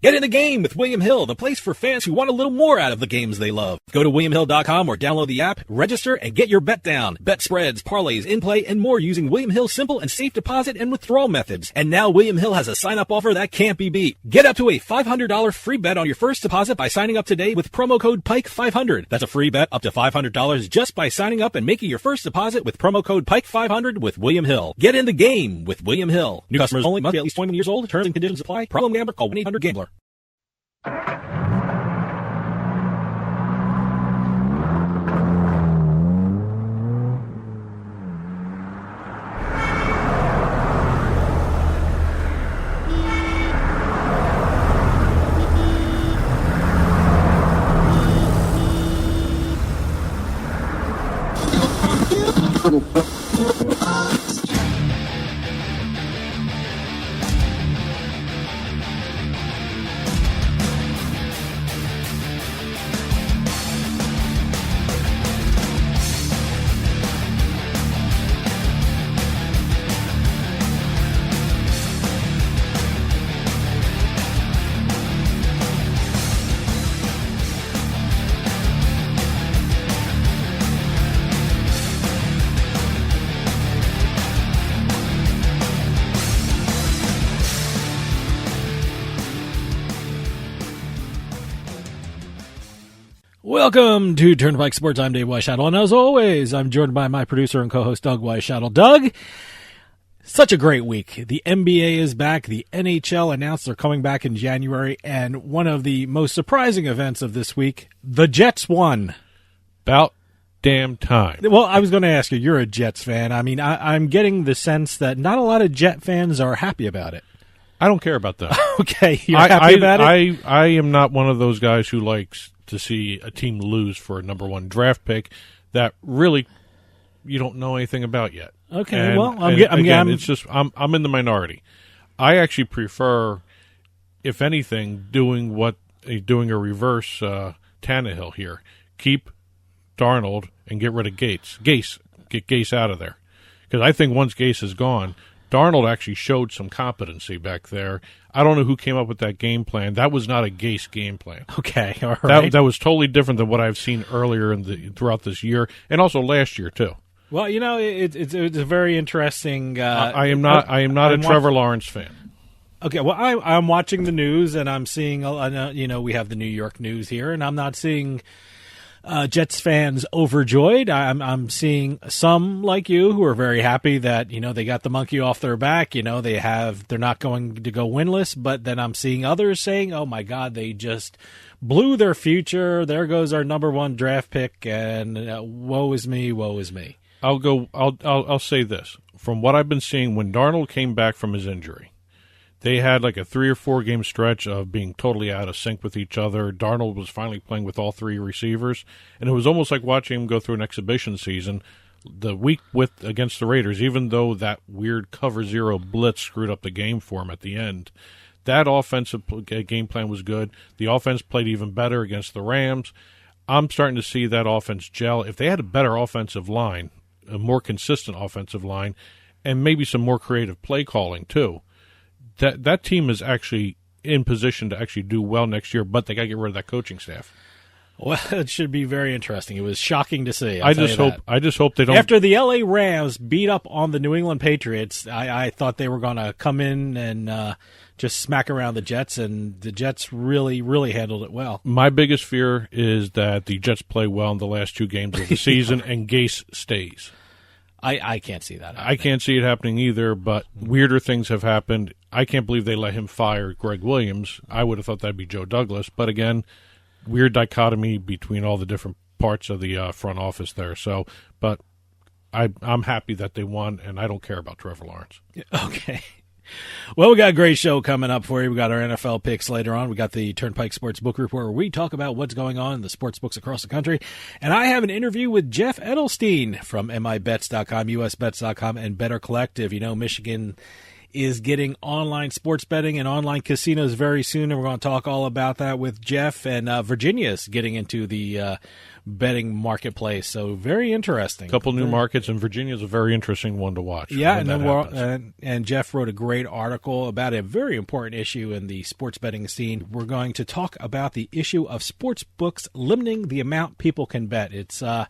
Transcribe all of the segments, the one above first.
Get in the game with William Hill, the place for fans who want a little more out of the games they love. Go to WilliamHill.com or download the app, register, and get your bet down. Bet spreads, parlays, in-play, and more using William Hill's simple and safe deposit and withdrawal methods. And now William Hill has a sign-up offer that can't be beat. Get up to a $500 free bet on your first deposit by signing up today with promo code PIKE500. That's a free bet up to $500 just by signing up and making your first deposit with promo code PIKE500 with William Hill. Get in the game with William Hill. New customers only, must be at least 21 years old. Terms and conditions apply. Problem gambler, call 1-800-GAMBLER. Welcome to Turnpike Sports. I'm Dave Weishuttle, and as always, I'm joined by my producer and co-host, Doug Weishuttle. Doug, such a great week. The NBA is back. The NHL announced they're coming back in January, and one of the most surprising events of this week, the Jets won. About damn time. Well, I was going to ask you, you're a Jets fan. I mean, I'm getting the sense that not a lot of Jet fans are happy about it. I don't care about that. Okay, you're happy about it? I am not one of those guys who likes to see a team lose for a number one draft pick that really you don't know anything about yet. Okay, and, well, it's just I'm in the minority. I actually prefer, if anything, doing a reverse Tannehill here. Keep Darnold and get rid of Gase. Get Gase out of there, because I think once Gase is gone, Darnold actually showed some competency back there. I don't know who came up with that game plan. That was not a Gase game plan. Okay, all right. That was totally different than what I've seen earlier throughout this year, and also last year too. Well, you know, it's a very interesting. I am not a Trevor Lawrence fan. Okay, well, I'm watching the news, and I'm seeing, we have the New York news here, and I'm not seeing Jets fans overjoyed. I'm seeing some like you who are very happy that, they got the monkey off their back. They're not going to go winless, but then I'm seeing others saying, oh my God, they just blew their future. There goes our number one draft pick, and woe is me, woe is me. I'll say this. From what I've been seeing, when Darnold came back from his injury, they had like a 3 or 4 game stretch of being totally out of sync with each other. Darnold was finally playing with all 3 receivers, and it was almost like watching him go through an exhibition season. The week against the Raiders, even though that weird cover zero blitz screwed up the game for him at the end, that offensive game plan was good. The offense played even better against the Rams. I'm starting to see that offense gel. If they had a better offensive line, a more consistent offensive line, and maybe some more creative play calling too, that team is actually in position to actually do well next year, but they got to get rid of that coaching staff. Well, it should be very interesting. It was shocking to see. I just hope they don't. After the LA Rams beat up on the New England Patriots, I thought they were going to come in and just smack around the Jets, and the Jets really, really handled it well. My biggest fear is that the Jets play well in the last 2 games of the season and Gase stays. I can't see that happening. I can't see it happening either, but weirder things have happened. I can't believe they let him fire Greg Williams. I would have thought that'd be Joe Douglas. But again, weird dichotomy between all the different parts of the front office there. So, but I'm happy that they won, and I don't care about Trevor Lawrence. Okay. Well, we got a great show coming up for you. We got our NFL picks later on. We got the Turnpike Sports Book Report, where we talk about what's going on in the sports books across the country. And I have an interview with Jeff Edelstein from MIBets.com, USBets.com, and Better Collective. Michigan is getting online sports betting and online casinos very soon, and we're going to talk all about that with Jeff. And Virginia is getting into the betting marketplace, so very interesting. A couple new markets, and Virginia is a very interesting one to watch. Yeah, and Jeff wrote a great article about a very important issue in the sports betting scene. We're going to talk about the issue of sports books limiting the amount people can bet. It's a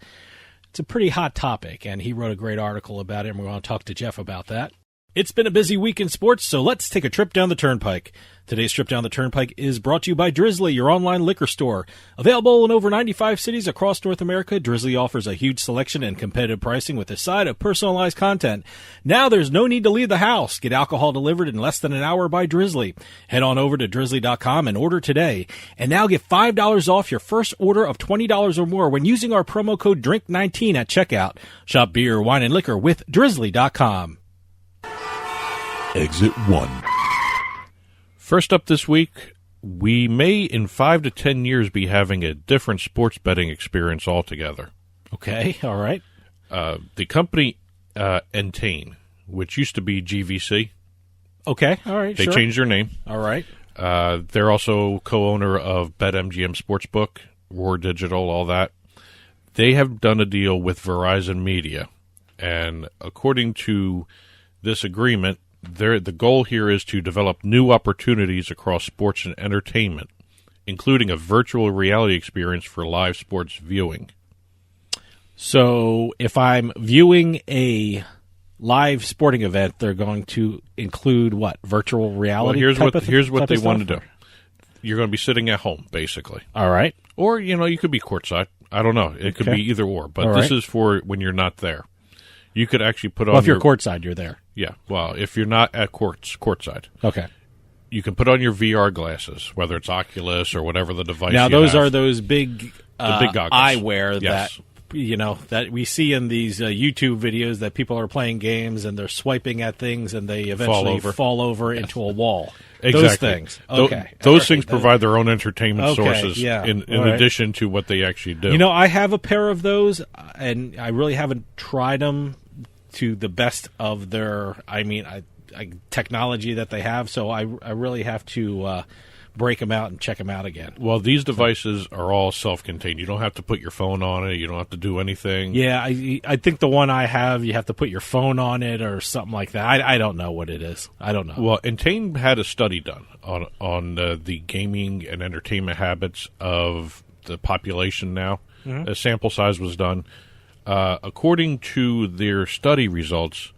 pretty hot topic, and he wrote a great article about it, and we're going to talk to Jeff about that. It's been a busy week in sports, so let's take a trip down the Turnpike. Today's trip down the Turnpike is brought to you by Drizzly, your online liquor store. Available in over 95 cities across North America, Drizzly offers a huge selection and competitive pricing with a side of personalized content. Now there's no need to leave the house. Get alcohol delivered in less than an hour by Drizzly. Head on over to drizzly.com and order today. And now get $5 off your first order of $20 or more when using our promo code DRINK19 at checkout. Shop beer, wine, and liquor with drizzly.com. Exit 1. First up this week, we may in 5 to 10 years be having a different sports betting experience altogether. Okay, all right. The company Entain, which used to be GVC. Okay, all right, They changed their name. All right. They're also co-owner of BetMGM Sportsbook, Roar Digital, all that. They have done a deal with Verizon Media, and according to this agreement, the goal here is to develop new opportunities across sports and entertainment, including a virtual reality experience for live sports viewing. So if I'm viewing a live sporting event, they're going to include what? Virtual reality? Well, here's what they want to do. You're going to be sitting at home, basically. All right. Or, you could be courtside. I don't know. It could be either or, but this is for when you're not there. You could actually put on if you're courtside, you're there. Yeah, well, if you're not at courtside. Okay. You can put on your VR glasses, whether it's Oculus or whatever the device now, you those have. are those big goggles. eyewear Yes. that we see in these YouTube videos that people are playing games and they're swiping at things and they eventually fall over into a wall. Exactly. Those things. Okay. Those things provide their own entertainment sources yeah. in addition to what they actually do. I have a pair of those, and I really haven't tried them to the best of their technology that they have, so I really have to break them out and check them out again. Well, these devices are all self-contained. You don't have to put your phone on it. You don't have to do anything. Yeah, I think the one I have, you have to put your phone on it or something like that. I don't know what it is. I don't know. Well, Entain had a study done on the gaming and entertainment habits of the population now. Mm-hmm. A sample size was done. According to their study results,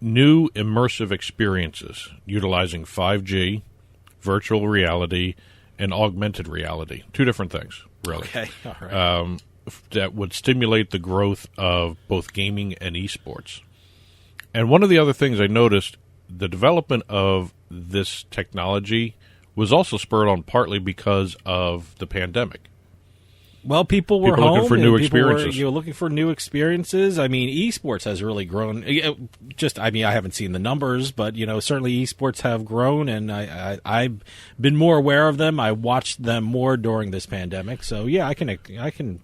new immersive experiences utilizing 5G, virtual reality, and augmented reality, two different things, really. Okay, all right. That would stimulate the growth of both gaming and esports. And one of the other things I noticed, the development of this technology was also spurred on partly because of the pandemic. Well, people were looking home for new and experiences. You're looking for new experiences. I mean, esports has really grown. I haven't seen the numbers, but certainly esports have grown, and I've been more aware of them. I watched them more during this pandemic, so yeah, I can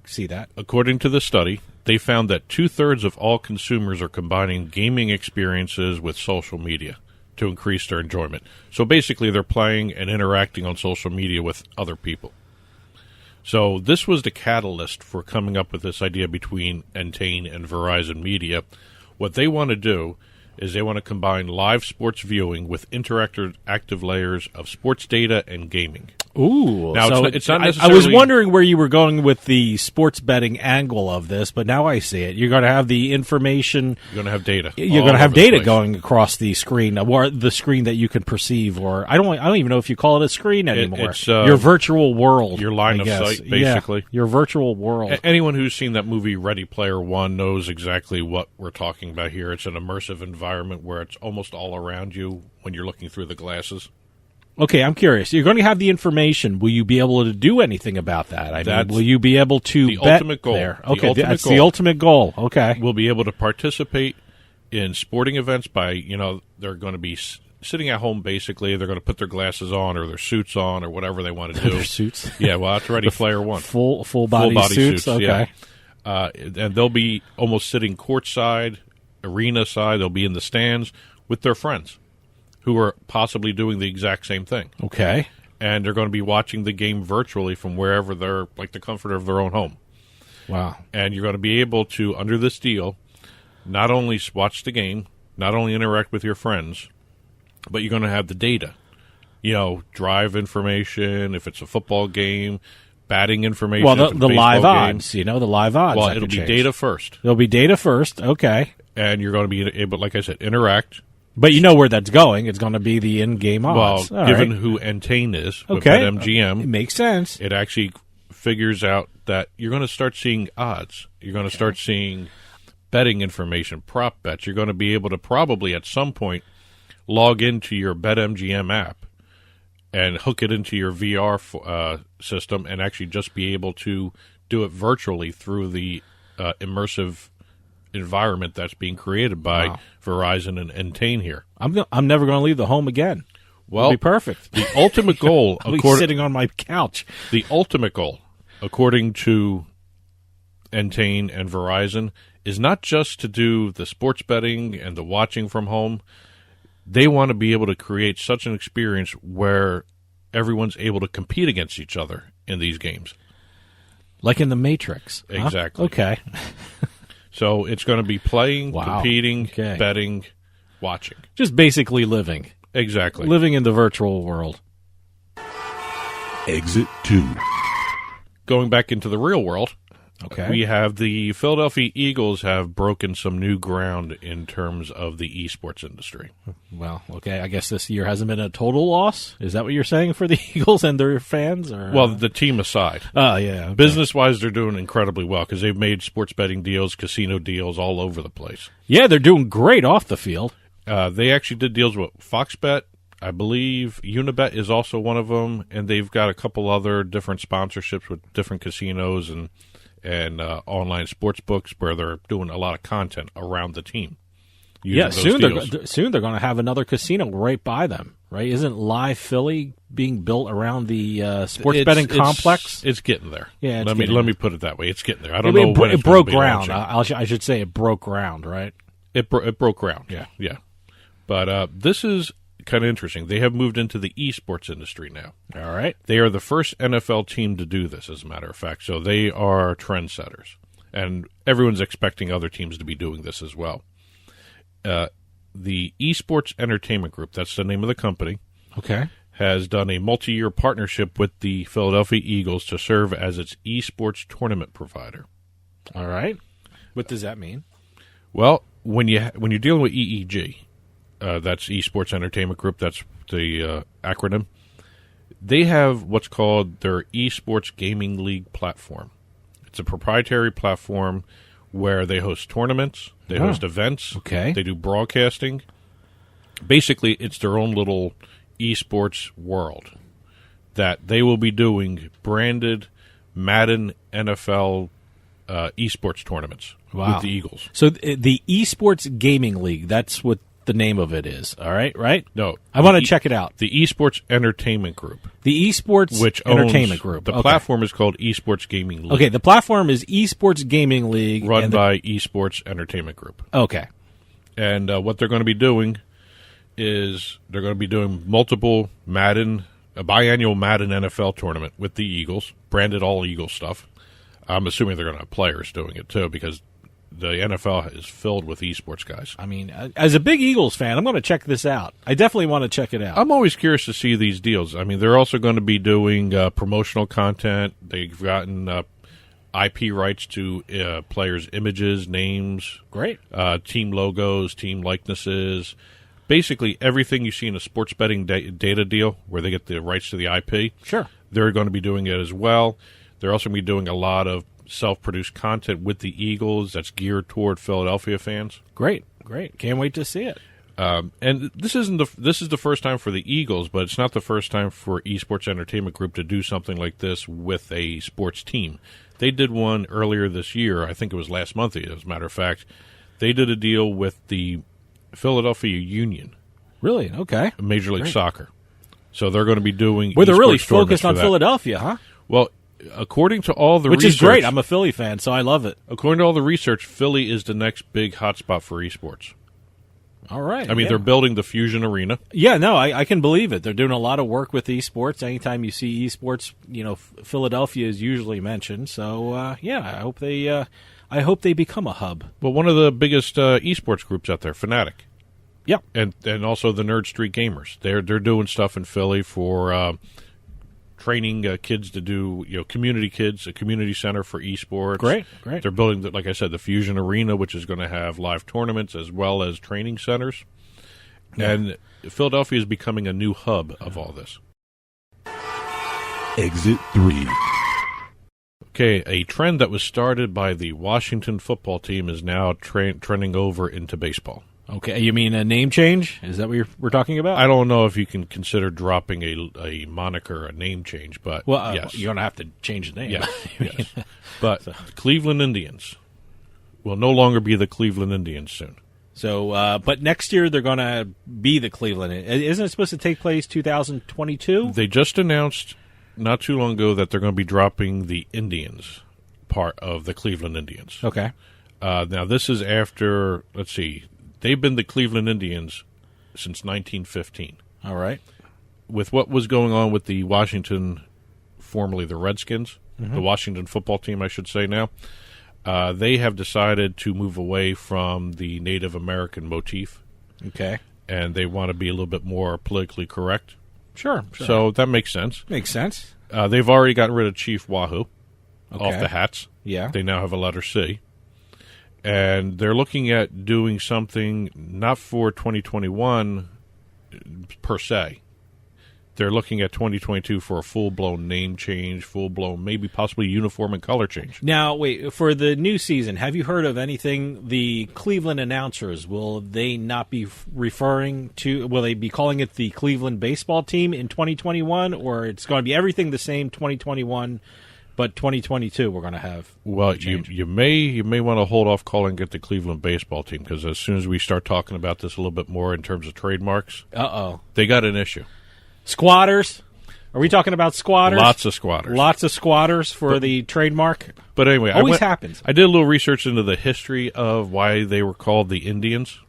see that. According to the study, they found that 2/3 of all consumers are combining gaming experiences with social media to increase their enjoyment. So basically, they're playing and interacting on social media with other people. So this was the catalyst for coming up with this idea between Entain and Verizon Media. What they want to do is they want to combine live sports viewing with interactive layers of sports data and gaming. Ooh. Now, so it's not I necessarily... was wondering where you were going with the sports betting angle of this, but now I see it. You're going to have the information. You're going to have data. You're going to have data going across the screen, or the screen that you can perceive, or I don't even know if you call it a screen anymore. It's your virtual world. Your line of sight, basically. Yeah, your virtual world. Anyone who's seen that movie Ready Player One knows exactly what we're talking about here. It's an immersive environment where it's almost all around you when you're looking through the glasses. Okay, I'm curious. You're going to have the information. Will you be able to do anything about that? I mean, will you be able to the bet ultimate goal there? Okay, that's the ultimate goal. Okay. We'll be able to participate in sporting events by, they're going to be sitting at home, basically. They're going to put their glasses on or their suits on or whatever they want to do. Their suits? Yeah, well, that's Ready Player One. Full body suits? Okay. Yeah. And they'll be almost sitting courtside, arena side. They'll be in the stands with their friends who are possibly doing the exact same thing. Okay. And they're going to be watching the game virtually from wherever they're, like the comfort of their own home. Wow. And you're going to be able to, under this deal, not only watch the game, not only interact with your friends, but you're going to have the data. You know, drive information, if it's a football game, batting information. Well, if it's the a live baseball odds, game. the live odds. Well, it'll be data first. It'll be data first, okay. And you're going to be able, like I said, interact. But you know where that's going. It's going to be the in-game odds. Well, given who Entain is with okay. BetMGM, it makes sense. It actually figures out that you're going to start seeing odds. You're going to start seeing betting information, prop bets. You're going to be able to probably at some point log into your BetMGM app and hook it into your VR system and actually just be able to do it virtually through the immersive environment that's being created by Verizon and Entain here. I'm never going to leave the home again. Well, it'll be perfect. The ultimate goal, I'll be sitting on my couch. The ultimate goal, according to Entain and Verizon, is not just to do the sports betting and the watching from home. They want to be able to create such an experience where everyone's able to compete against each other in these games. Like in the Matrix. Exactly. Huh? Okay. So it's going to be playing, competing, betting, watching. Just basically living. Exactly. Living in the virtual world. Exit 2. Going back into the real world, we have the Philadelphia Eagles have broken some new ground in terms of the esports industry. Well, okay, I guess this year hasn't been a total loss. Is that what you're saying for the Eagles and their fans? Or, well, the team aside. Oh, yeah. Okay. Business-wise, they're doing incredibly well because they've made sports betting deals, casino deals all over the place. Yeah, they're doing great off the field. They actually did deals with FoxBet. I believe Unibet is also one of them, and they've got a couple other different sponsorships with different casinos and online sports books where they're doing a lot of content around the team. Yeah, soon they're going to have another casino right by them, right? Isn't Live Philly being built around the sports betting complex? It's getting there. Yeah, let me put it that way. It's getting there. I don't know when it broke ground. I should say it broke ground, right? It broke ground. Yeah. But this is kind of interesting. They have moved into the esports industry now. All right. They are the first NFL team to do this, as a matter of fact. So they are trendsetters. And everyone's expecting other teams to be doing this as well. The Esports Entertainment Group, that's the name of the company, has done a multi-year partnership with the Philadelphia Eagles to serve as its esports tournament provider. All right. What does that mean? Well, when you're dealing with EEG, that's Esports Entertainment Group, that's the acronym, they have what's called their Esports Gaming League platform. It's a proprietary platform where they host tournaments, they host events, they do broadcasting. Basically, it's their own little esports world that they will be doing branded Madden NFL esports tournaments with the Eagles. So the Esports Gaming League, that's what the name of it is, all right? No. I want to check it out. The Esports Entertainment Group. The Esports Entertainment Group. The platform is called Esports Gaming League. Okay, the platform is Esports Gaming League. Run by Esports Entertainment Group. Okay. And what they're going to be doing is they're going to be doing multiple a biannual Madden NFL tournament with the Eagles, branded all Eagles stuff. I'm assuming they're going to have players doing it, too, because the NFL is filled with esports guys. I mean, as a big Eagles fan, I'm going to check this out. I definitely want to check it out. I'm always curious to see these deals. I mean, they're also going to be doing promotional content. They've gotten IP rights to players' images, names, team logos, team likenesses. Basically, everything you see in a sports betting data deal where they get the rights to the IP, they're going to be doing it as well. They're also going to be doing a lot of self-produced content with the Eagles that's geared toward Philadelphia fans. Great. Can't wait to see it. And this is the first time for the Eagles, but it's not the first time for Esports Entertainment Group to do something like this with a sports team. They did one earlier this year. I think it was last month, as a matter of fact. They did a deal with the Philadelphia Union. Really? Okay. Major League Soccer. So they're going to be doing they're really focused on Philadelphia, huh? Well, according to all the research... Which is great. I'm a Philly fan, so I love it. According to all the research, Philly is the next big hotspot for esports. All right. I mean, they're building the Fusion Arena. Yeah, no, I can believe it. They're doing a lot of work with esports. Anytime you see esports, Philadelphia is usually mentioned. So, I hope they become a hub. Well, one of the biggest esports groups out there, Fnatic. Yep. And also the Nerd Street Gamers. They're doing stuff in Philly for training kids to do, community kids, a community center for esports. Great. They're building, like I said, the Fusion Arena, which is going to have live tournaments as well as training centers. Yeah. And Philadelphia is becoming a new hub of all this. Exit 3. Okay, a trend that was started by the Washington football team is now trending over into baseball. Okay, you mean a name change? Is that what we're talking about? I don't know if you can consider dropping a moniker a name change, but yes. You're going to have to change the name. Yeah, yes. But the Cleveland Indians will no longer be the Cleveland Indians soon. So, but next year they're going to be the Cleveland. Isn't it supposed to take place 2022? They just announced not too long ago that they're going to be dropping the Indians part of the Cleveland Indians. Okay. Now, this is after, let's see, they've been the Cleveland Indians since 1915. All right. With what was going on with the Washington, formerly the Redskins, the Washington football team, I should say now, they have decided to move away from the Native American motif. Okay. And they want to be a little bit more politically correct. Sure. So that makes sense. Makes sense. They've already gotten rid of Chief Wahoo off the hats. Yeah. They now have a letter C. And they're looking at doing something not for 2021 per se. They're looking at 2022 for a full-blown name change, full-blown, maybe possibly uniform and color change. Now, wait, for the new season, have you heard of anything? The Cleveland announcers, will they not be referring to, will they be calling it the Cleveland baseball team in 2021, or it's going to be everything the same 2021, but 2022 we're going to have? Well, you may want to hold off calling it the Cleveland baseball team, because as soon as we start talking about this a little bit more in terms of trademarks, they got an issue. Squatters? Are we talking about squatters? Lots of squatters. Lots of squatters for the trademark? But anyway, always happens. I did a little research into the history of why they were called the Indians.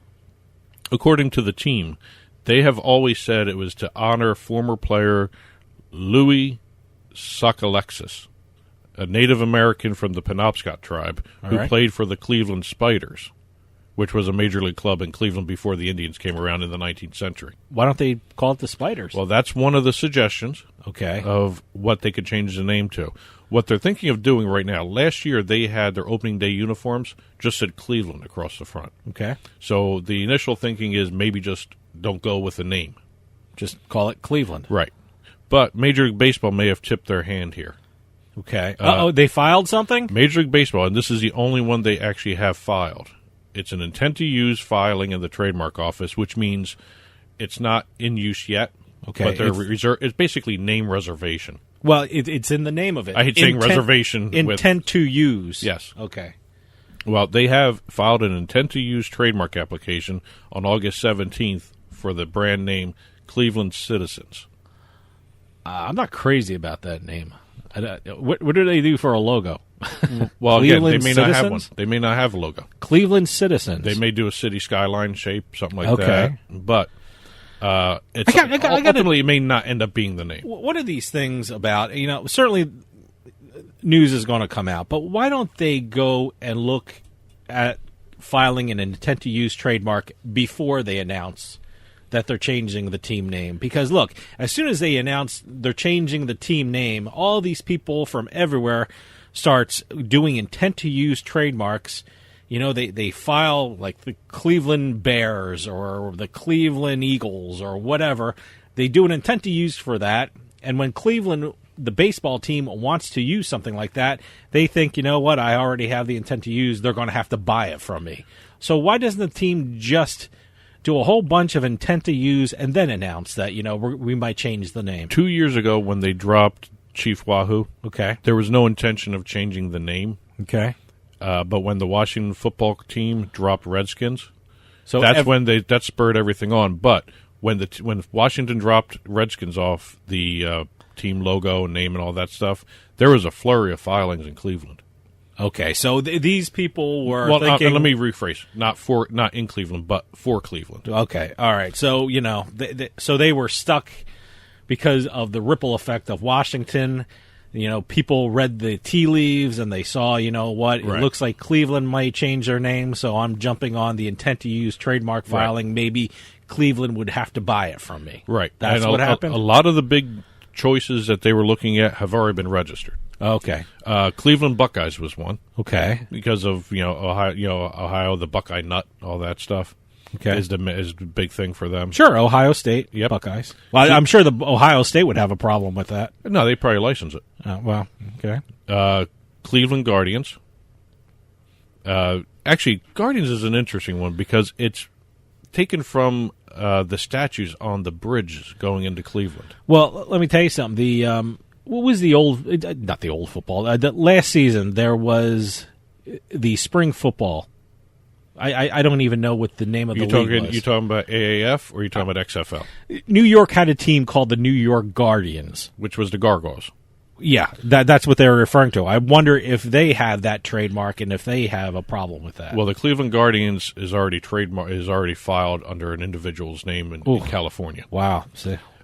According to the team, they have always said it was to honor former player Louis Sockalexis, a Native American from the Penobscot tribe who played for the Cleveland Spiders, which was a major league club in Cleveland before the Indians came around in the 19th century. Why don't they call it the Spiders? Well, that's one of the suggestions of what they could change the name to. What they're thinking of doing right now, last year they had their opening day uniforms just said Cleveland across the front. Okay. So the initial thinking is maybe just don't go with the name. Just call it Cleveland. Right. But Major League Baseball may have tipped their hand here. Okay. They filed something? Major League Baseball, and this is the only one they actually have filed. It's an intent-to-use filing in the trademark office, which means it's not in use yet. Okay, but it's basically name reservation. Well, it's in the name of it. I hate saying reservation. Intent to use. Yes. Okay. Well, they have filed an intent-to-use trademark application on August 17th for the brand name Cleveland Citizens. I'm not crazy about that name. What do they do for a logo? Well, again, they may not have one. They may not have a logo. Cleveland Citizens. They may do a city skyline shape, something like that. But ultimately, it may not end up being the name. What are these things about? Certainly news is going to come out, but why don't they go and look at filing an intent-to-use trademark before they announce that they're changing the team name? Because, look, as soon as they announce they're changing the team name, all these people from everywhere starts doing intent-to-use trademarks. They file, like, the Cleveland Bears or the Cleveland Eagles or whatever. They do an intent-to-use for that, and when Cleveland, the baseball team, wants to use something like that, they think, you know what, I already have the intent to use, they're going to have to buy it from me. So why doesn't the team just do a whole bunch of intent to use and then announce that, we might change the name? 2 years ago when they dropped Chief Wahoo, there was no intention of changing the name. Okay. But when the Washington football team dropped Redskins, so that's when that spurred everything on. But when Washington dropped Redskins off the team logo, name, and all that stuff, there was a flurry of filings in Cleveland. Okay, so these people were Well, thinking... let me rephrase. Not in Cleveland, but for Cleveland. Okay, all right. So, so they were stuck because of the ripple effect of Washington. People read the tea leaves and they saw, what, Right. It looks like Cleveland might change their name, so I'm jumping on the intent to use trademark filing. Right. Maybe Cleveland would have to buy it from me. Right. That's what happened? A lot of the big choices that they were looking at have already been registered. Okay. Cleveland Buckeyes was one. Okay. Because of, Ohio, the Buckeye nut, all that stuff. Okay. Is the big thing for them. Sure, Ohio State, yep. Buckeyes. Well, I'm sure the Ohio State would have a problem with that. No, they probably license it. Okay. Cleveland Guardians. Actually, Guardians is an interesting one because it's taken from the statues on the bridges going into Cleveland. Well, let me tell you something. The what was the old? Not the old football. The last season there was the spring football. I don't even know what the name of the league was. You talking about AAF or you talking about XFL? New York had a team called the New York Guardians, which was the Gargoyles. Yeah, that's what they were referring to. I wonder if they have that trademark and if they have a problem with that. Well, the Cleveland Guardians is already filed under an individual's name in California. Wow.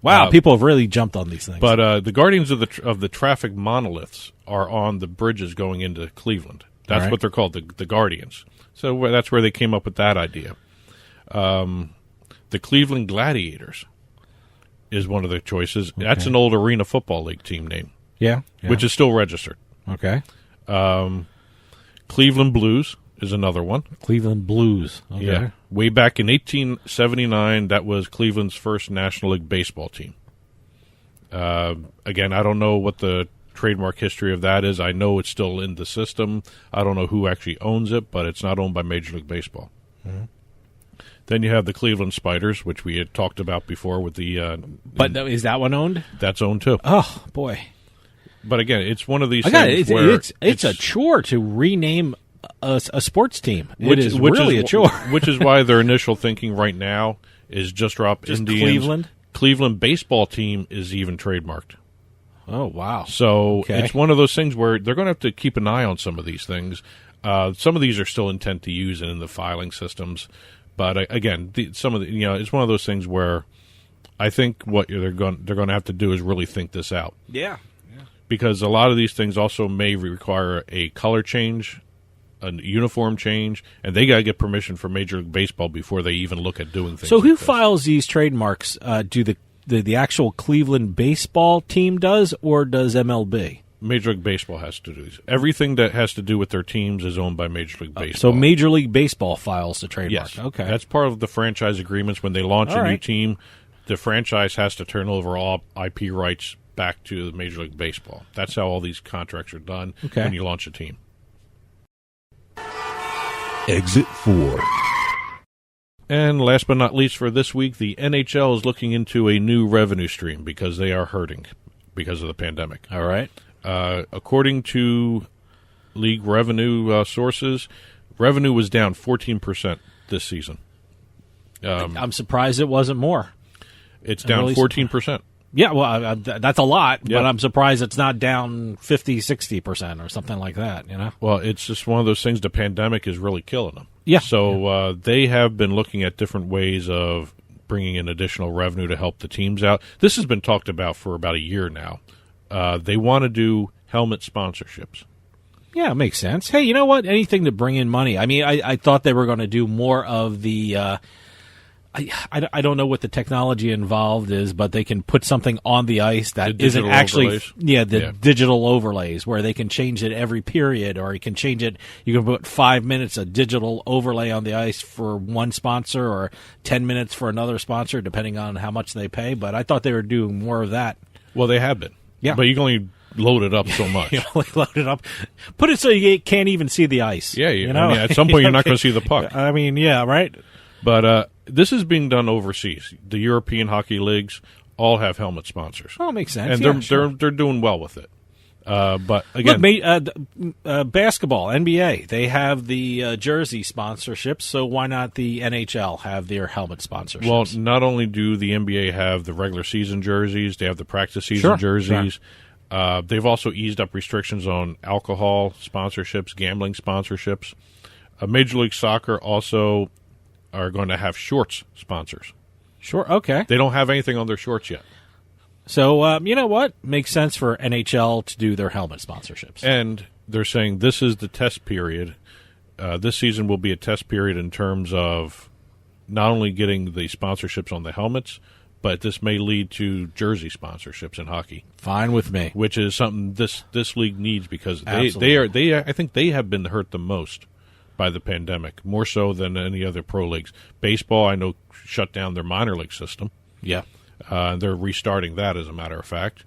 Wow, people have really jumped on these things. But the Guardians of the traffic monoliths are on the bridges going into Cleveland. That's what they're called, the Guardians. So that's where they came up with that idea. The Cleveland Gladiators is one of the choices. Okay. That's an old Arena Football League team name. Yeah. Which is still registered. Okay. Cleveland Blues is another one. Cleveland Blues. Okay. Yeah. Way back in 1879, that was Cleveland's first National League baseball team. Again, I don't know what the trademark history of that is. I know it's still in the system. I don't know who actually owns it, but it's not owned by Major League Baseball. Mm-hmm. Then you have the Cleveland Spiders, which we had talked about before with the... but is that one owned? That's owned, too. Oh, boy. But again, it's one of these things where... It's a chore to rename a sports team. It is really a chore. Which is why their initial thinking right now is just drop Indians. Cleveland? Cleveland baseball team is even trademarked. Oh, wow. So it's one of those things where they're going to have to keep an eye on some of these things. Some of these are still intent to use in the filing systems. But again, it's one of those things where I think what they're going to have to do is really think this out. Yeah. Because a lot of these things also may require a color change, a uniform change, and they got to get permission from Major League Baseball before they even look at doing things. So who files these trademarks? Do the actual Cleveland baseball team does, or does MLB? Major League Baseball has to do these. Everything that has to do with their teams is owned by Major League Baseball. So Major League Baseball files the trademark. Yes. Okay. That's part of the franchise agreements. When they launch a new team, the franchise has to turn over all IP rights back to Major League Baseball. That's how all these contracts are done when you launch a team. Exit 4. And last but not least for this week, the NHL is looking into a new revenue stream because they are hurting because of the pandemic. All right. According to league revenue sources, revenue was down 14% this season. I'm surprised it wasn't more. It's down 14%. Yeah, well, that's a lot, but I'm surprised it's not down 50, 60% or something like that, Well, it's just one of those things. The pandemic is really killing them. Yeah. So they have been looking at different ways of bringing in additional revenue to help the teams out. This has been talked about for about a year now. They want to do helmet sponsorships. Yeah, it makes sense. Hey, you know what? Anything to bring in money. I mean, I thought they were going to do more of the... I don't know what the technology involved is, but they can put something on the ice that isn't actually overlays. Digital overlays where they can change it every period, or you can change it. You can put 5 minutes of digital overlay on the ice for one sponsor, or 10 minutes for another sponsor, depending on how much they pay. But I thought they were doing more of that. Well, they have been. Yeah, but you can only load it up so much. You only load it up. Put it so you can't even see the ice. Yeah, you know? I mean, at some point you're not going to see the puck. I mean, yeah, right. But this is being done overseas. The European hockey leagues all have helmet sponsors. Oh, makes sense. And they're doing well with it. But again, look, basketball, NBA, they have the jersey sponsorships. So why not the NHL have their helmet sponsorships? Well, not only do the NBA have the regular season jerseys, they have the practice season jerseys. They've also eased up restrictions on alcohol sponsorships, gambling sponsorships. Major League Soccer also are going to have shorts sponsors. Sure, okay. They don't have anything on their shorts yet. So, you know what? Makes sense for NHL to do their helmet sponsorships. And they're saying this is the test period. This season will be a test period in terms of not only getting the sponsorships on the helmets, but this may lead to jersey sponsorships in hockey. Fine with me. Which is something this league needs because I think they have been hurt the most by the pandemic, more so than any other pro leagues. Baseball, I know, shut down their minor league system. Yeah. They're restarting that, as a matter of fact.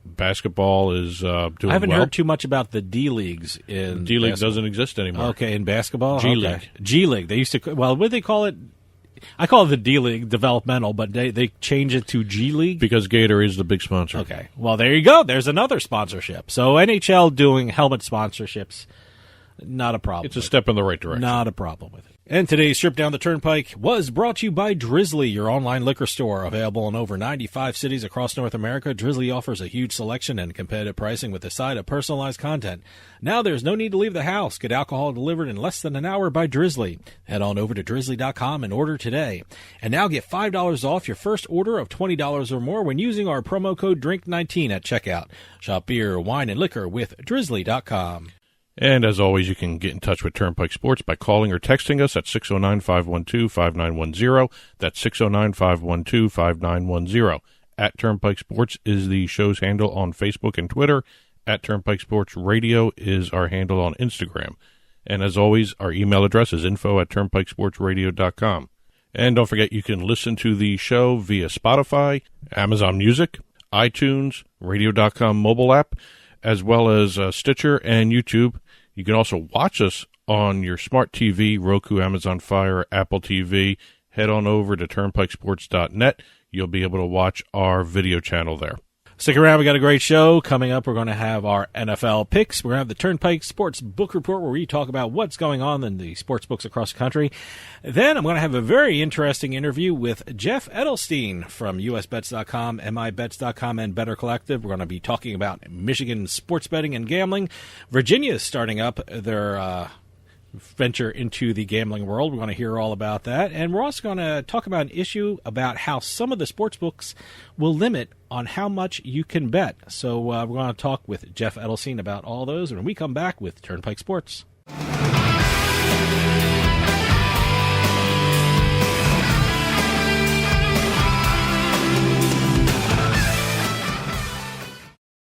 Basketball is doing well. I haven't heard too much about the D-Leagues in D-League basketball. Doesn't exist anymore. Okay, in basketball? G-League. Okay. G-League. They used to, well, what do they call it? I call it the D-League, developmental, but they change it to G-League? Because Gator is the big sponsor. Okay. Well, there you go. There's another sponsorship. So NHL doing helmet sponsorships, not a problem. It's a step in the right direction. Not a problem with it. And today's trip down the Turnpike was brought to you by Drizzly, your online liquor store. Available in over 95 cities across North America, Drizzly offers a huge selection and competitive pricing with a side of personalized content. Now there's no need to leave the house. Get alcohol delivered in less than an hour by Drizzly. Head on over to drizzly.com and order today. And now get $5 off your first order of $20 or more when using our promo code DRINK19 at checkout. Shop beer, wine, and liquor with drizzly.com. And as always, you can get in touch with Turnpike Sports by calling or texting us at 609-512-5910. That's 609-512-5910. At Turnpike Sports is the show's handle on Facebook and Twitter. At Turnpike Sports Radio is our handle on Instagram. And as always, our email address is info@turnpikesportsradio.com. And don't forget, you can listen to the show via Spotify, Amazon Music, iTunes, radio.com mobile app, as well as Stitcher and YouTube. You can also watch us on your smart TV, Roku, Amazon Fire, Apple TV. Head on over to turnpikesports.net. You'll be able to watch our video channel there. Stick around. We got a great show coming up. We're going to have our NFL picks. We're going to have the Turnpike Sports Book Report where we talk about what's going on in the sports books across the country. Then I'm going to have a very interesting interview with Jeff Edelstein from usbets.com, mibets.com, and Better Collective. We're going to be talking about Michigan sports betting and gambling. Virginia is starting up their venture into the gambling world. We're going to hear all about that. And we're also going to talk about an issue about how some of the sports books will limit on how much you can bet. So we're going to talk with Jeff Edelstein about all those when we come back with Turnpike Sports.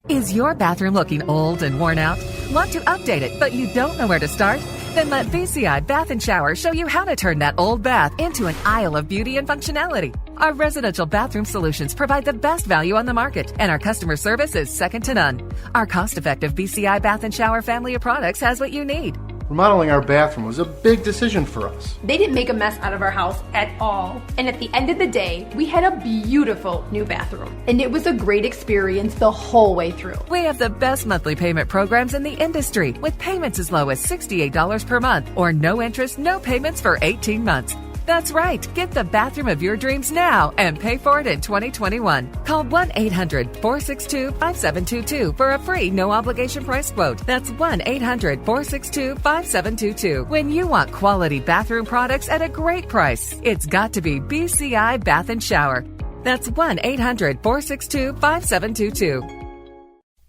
Is your bathroom looking old and worn out? Want to update it, but you don't know where to start? Then let BCI Bath & Shower show you how to turn that old bath into an aisle of beauty and functionality. Our residential bathroom solutions provide the best value on the market, and our customer service is second to none. Our cost-effective BCI Bath & Shower family of products has what you need. Remodeling our bathroom was a big decision for us. They didn't make a mess out of our house at all. And at the end of the day, we had a beautiful new bathroom. And it was a great experience the whole way through. We have the best monthly payment programs in the industry, with payments as low as $68 per month or no interest, no payments for 18 months. That's right. Get the bathroom of your dreams now and pay for it in 2021. Call 1-800-462-5722 for a free no-obligation price quote. That's 1-800-462-5722. When you want quality bathroom products at a great price, it's got to be BCI Bath & Shower. That's 1-800-462-5722.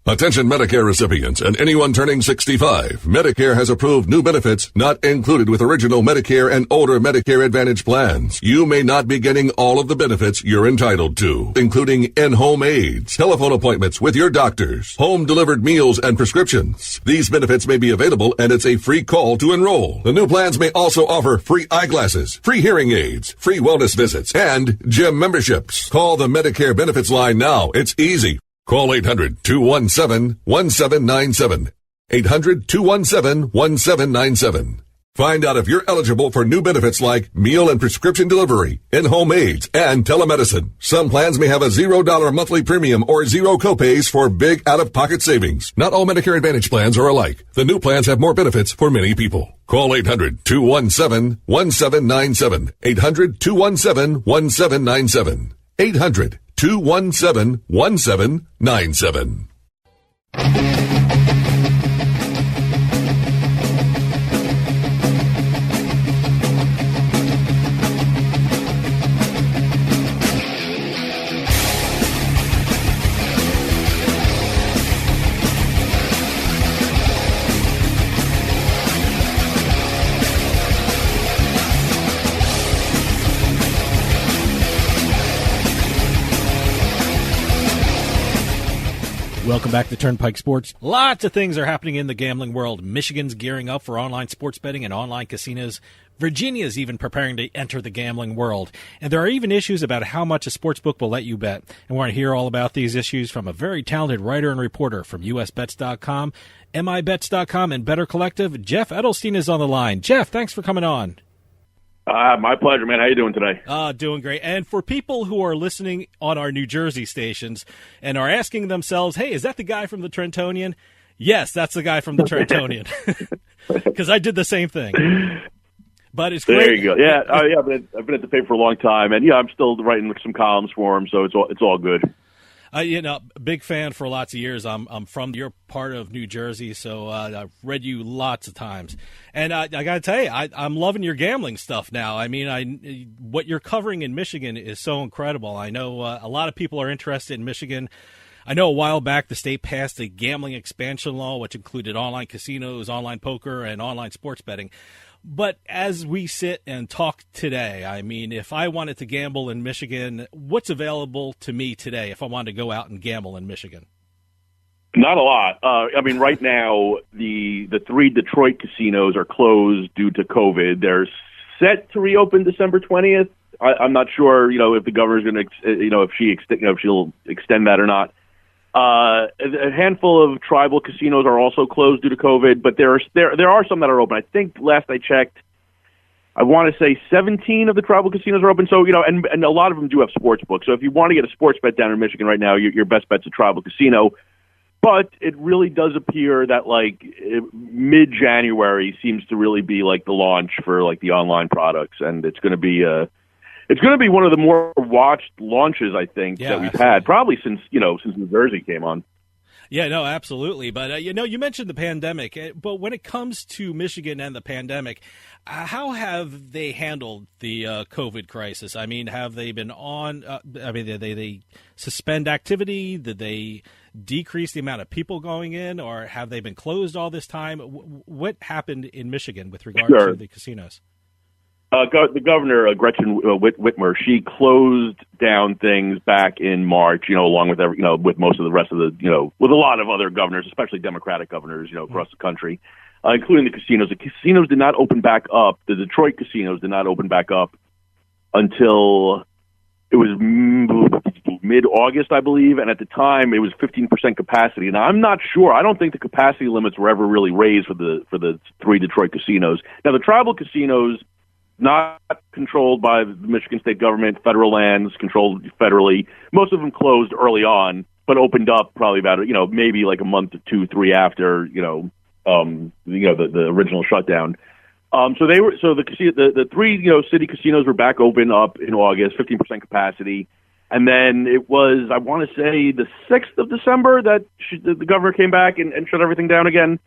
Attention Medicare recipients and anyone turning 65. Medicare has approved new benefits not included with original Medicare and older Medicare Advantage plans. You may not be getting all of the benefits you're entitled to, including in-home aids, telephone appointments with your doctors, home-delivered meals and prescriptions. These benefits may be available and it's a free call to enroll. The new plans may also offer free eyeglasses, free hearing aids, free wellness visits, and gym memberships. Call the Medicare benefits line now. It's easy. Call 800-217-1797. 800-217-1797. Find out if you're eligible for new benefits like meal and prescription delivery, in-home aids, and telemedicine. Some plans may have a $0 monthly premium or zero copays for big out-of-pocket savings. Not all Medicare Advantage plans are alike. The new plans have more benefits for many people. Call 800-217-1797. 800-217-1797. 800 888-217-1797. Welcome back to Turnpike Sports. Lots of things are happening in the gambling world. Michigan's gearing up for online sports betting and online casinos. Virginia's even preparing to enter the gambling world. And there are even issues about how much a sportsbook will let you bet. And we're going to hear all about these issues from a very talented writer and reporter from usbets.com, mibets.com, and Better Collective. Jeff Edelstein is on the line. Jeff, thanks for coming on. My pleasure, man. How you doing today? Doing great. And for people who are listening on our New Jersey stations and are asking themselves, hey, is that the guy from the Trentonian? Yes, that's the guy from the Trentonian. Because I did the same thing. But it's great. There you go. Yeah, I've been at the paper for a long time, and I'm still writing some columns for him, so it's all good. Big fan for lots of years. I'm from your part of New Jersey, so I've read you lots of times. And I got to tell you, I'm loving your gambling stuff now. I mean, what you're covering in Michigan is so incredible. I know a lot of people are interested in Michigan. I know a while back the state passed a gambling expansion law, which included online casinos, online poker, and online sports betting. But as we sit and talk today, I mean, if I wanted to gamble in Michigan, what's available to me today if I wanted to go out and gamble in Michigan? Not a lot. Right now, the 3 Detroit casinos are closed due to COVID. They're set to reopen December 20th. I'm not sure, if the governor's going to, if she'll extend that or not. A handful of tribal casinos are also closed due to COVID, but there are some that are open. I think last I checked, I want to say 17 of the tribal casinos are open. So, and a lot of them do have sports books. So if you want to get a sports bet down in Michigan right now, your best bet's a tribal casino. But it really does appear that mid-January seems to really be like the launch for the online products, and it's going to be one of the more watched launches, I think, that we've had, probably since New Jersey came on. Yeah, no, absolutely. But, you mentioned the pandemic. But when it comes to Michigan and the pandemic, how have they handled the COVID crisis? I mean, have they been on did they suspend activity? Did they decrease the amount of people going in? Or have they been closed all this time? What happened in Michigan with regard to the casinos? The governor, Gretchen Whitmer, she closed down things back in March, along with with most of the rest of with a lot of other governors, especially Democratic governors, across the country, including the casinos. The casinos did not open back up. The Detroit casinos did not open back up until it was mid-August, I believe, and at the time it was 15% capacity. And I'm not sure. I don't think the capacity limits were ever really raised for the 3 Detroit casinos. Now, the tribal casinos, not controlled by the Michigan state government, federal lands, controlled federally. Most of them closed early on, but opened up probably about, maybe like a month or 2, 3 after, the original shutdown. The 3, city casinos were back open up in August, 15% capacity. And then it was, I want to say, the 6th of December that the governor came back and shut everything down again.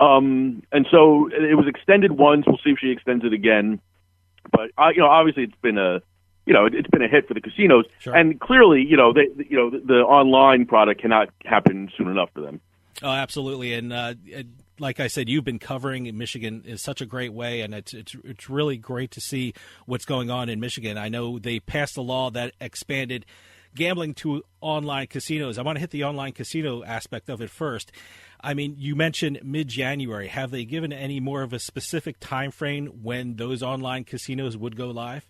And so it was extended once. We'll see if she extends it again. But obviously it's been a hit for the casinos, sure. And clearly, the online product cannot happen soon enough for them. Oh, absolutely, and like I said, you've been covering Michigan in such a great way, and it's really great to see what's going on in Michigan. I know they passed a law that expanded gambling to online casinos. I want to hit the online casino aspect of it first. I mean, you mentioned mid-January. Have they given any more of a specific time frame when those online casinos would go live?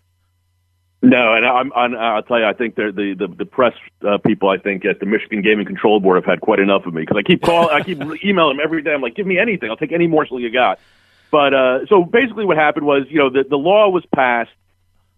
No, and I'll tell you, I think the press people, I think, at the Michigan Gaming Control Board have had quite enough of me, because I keep emailing them every day. I'm like, give me anything. I'll take any morsel you got. But so basically what happened was, the law was passed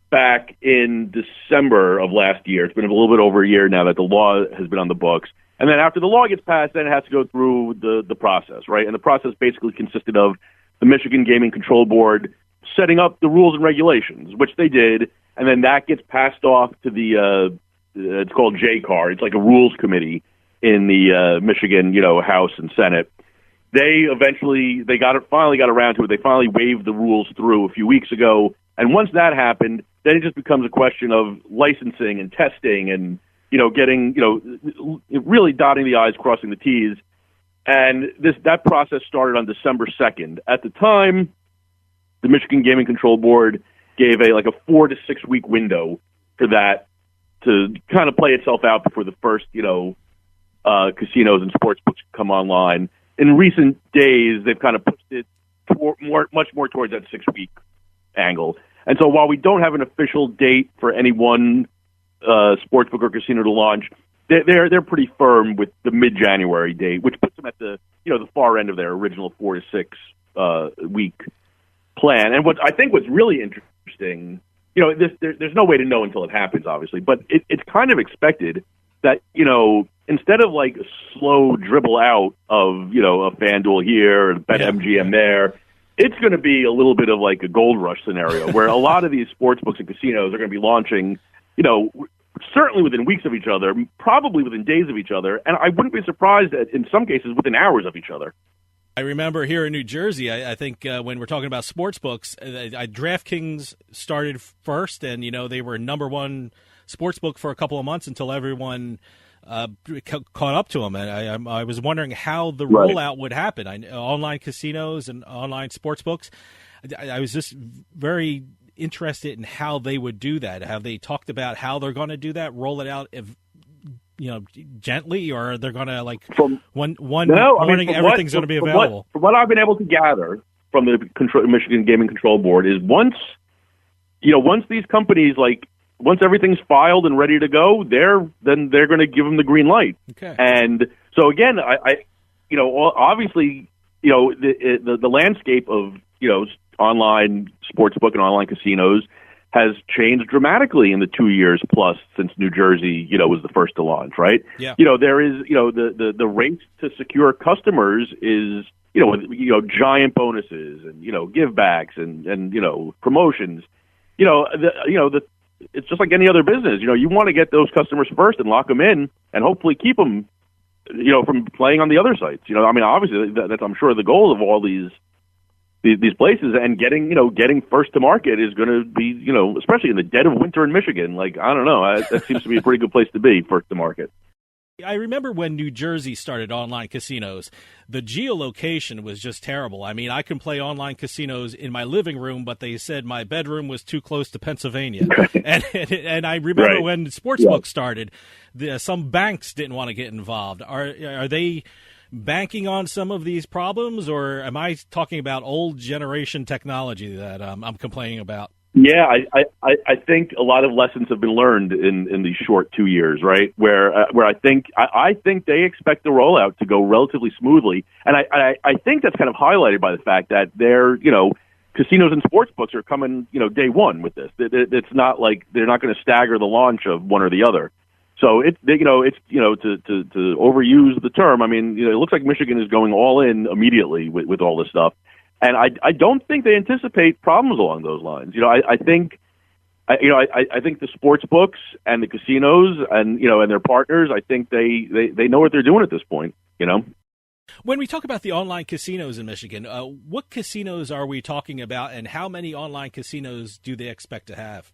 back in December of last year. It's been a little bit over a year now that the law has been on the books. And then after the law gets passed, then it has to go through the process, right? And the process basically consisted of the Michigan Gaming Control Board setting up the rules and regulations, which they did, and then that gets passed off to the it's called JCAR. It's like a rules committee in the Michigan, House and Senate. They finally got around to it. They finally waved the rules through a few weeks ago. And once that happened, then it just becomes a question of licensing and testing and, getting, really dotting the I's, crossing the T's. And that process started on December 2nd. At the time, the Michigan Gaming Control Board gave a 4 to 6 week window for that to kind of play itself out before the first, casinos and sports books come online. In recent days, they've kind of pushed it much more towards that 6 week angle. And so while we don't have an official date for any one sportsbook or casino to launch, they're pretty firm with the mid-January date, which puts them at the far end of their original 4 to 6 week plan. And what's really interesting, there's no way to know until it happens, obviously, but it's kind of expected that instead of like a slow dribble out of a FanDuel here and BetMGM there, it's going to be a little bit of like a gold rush scenario where a lot of these sports books and casinos are going to be launching, certainly within weeks of each other, probably within days of each other, and I wouldn't be surprised that in some cases within hours of each other. I remember here in New Jersey, I think when we're talking about sports books, DraftKings started first, and they were number one sports book for a couple of months until everyone caught up to them. And I was wondering how the rollout would happen. Online casinos and online sports books. I was just very interested in how they would do that. Have they talked about how they're going to do that? Roll it out, gently, or they're going to one morning everything's going to be available? From what I've been able to gather from the Michigan Gaming Control Board is once these companies once everything's filed and ready to go, they're going to give them the green light. Okay. And so again, obviously, the landscape of online sportsbook and online casinos has changed dramatically in the 2 years plus since New Jersey, was the first to launch, right? Yeah. There is, the race to secure customers is, with, giant bonuses and, givebacks and promotions. It's just like any other business. You want to get those customers first and lock them in and hopefully keep them, from playing on the other sites. Obviously that's, I'm sure, the goal of all these places, and getting first to market is going to be, especially in the dead of winter in Michigan. I don't know, that seems to be a pretty good place to be, first to market. I remember when New Jersey started online casinos, the geolocation was just terrible. I can play online casinos in my living room, but they said my bedroom was too close to Pennsylvania. and I remember when sportsbook started, some banks didn't want to get involved. Are they banking on some of these problems, or am I talking about old generation technology that I'm complaining about? Yeah, I think a lot of lessons have been learned in these short 2 years, right? Where I think they expect the rollout to go relatively smoothly, and I think that's kind of highlighted by the fact that they're casinos and sports books are coming day one with this. It's not like they're not going to stagger the launch of one or the other. So to overuse the term, it looks like Michigan is going all in immediately with all this stuff. And I don't think they anticipate problems along those lines. I think the sports books and the casinos and their partners, I think they know what they're doing at this point. When we talk about the online casinos in Michigan, what casinos are we talking about, and how many online casinos do they expect to have?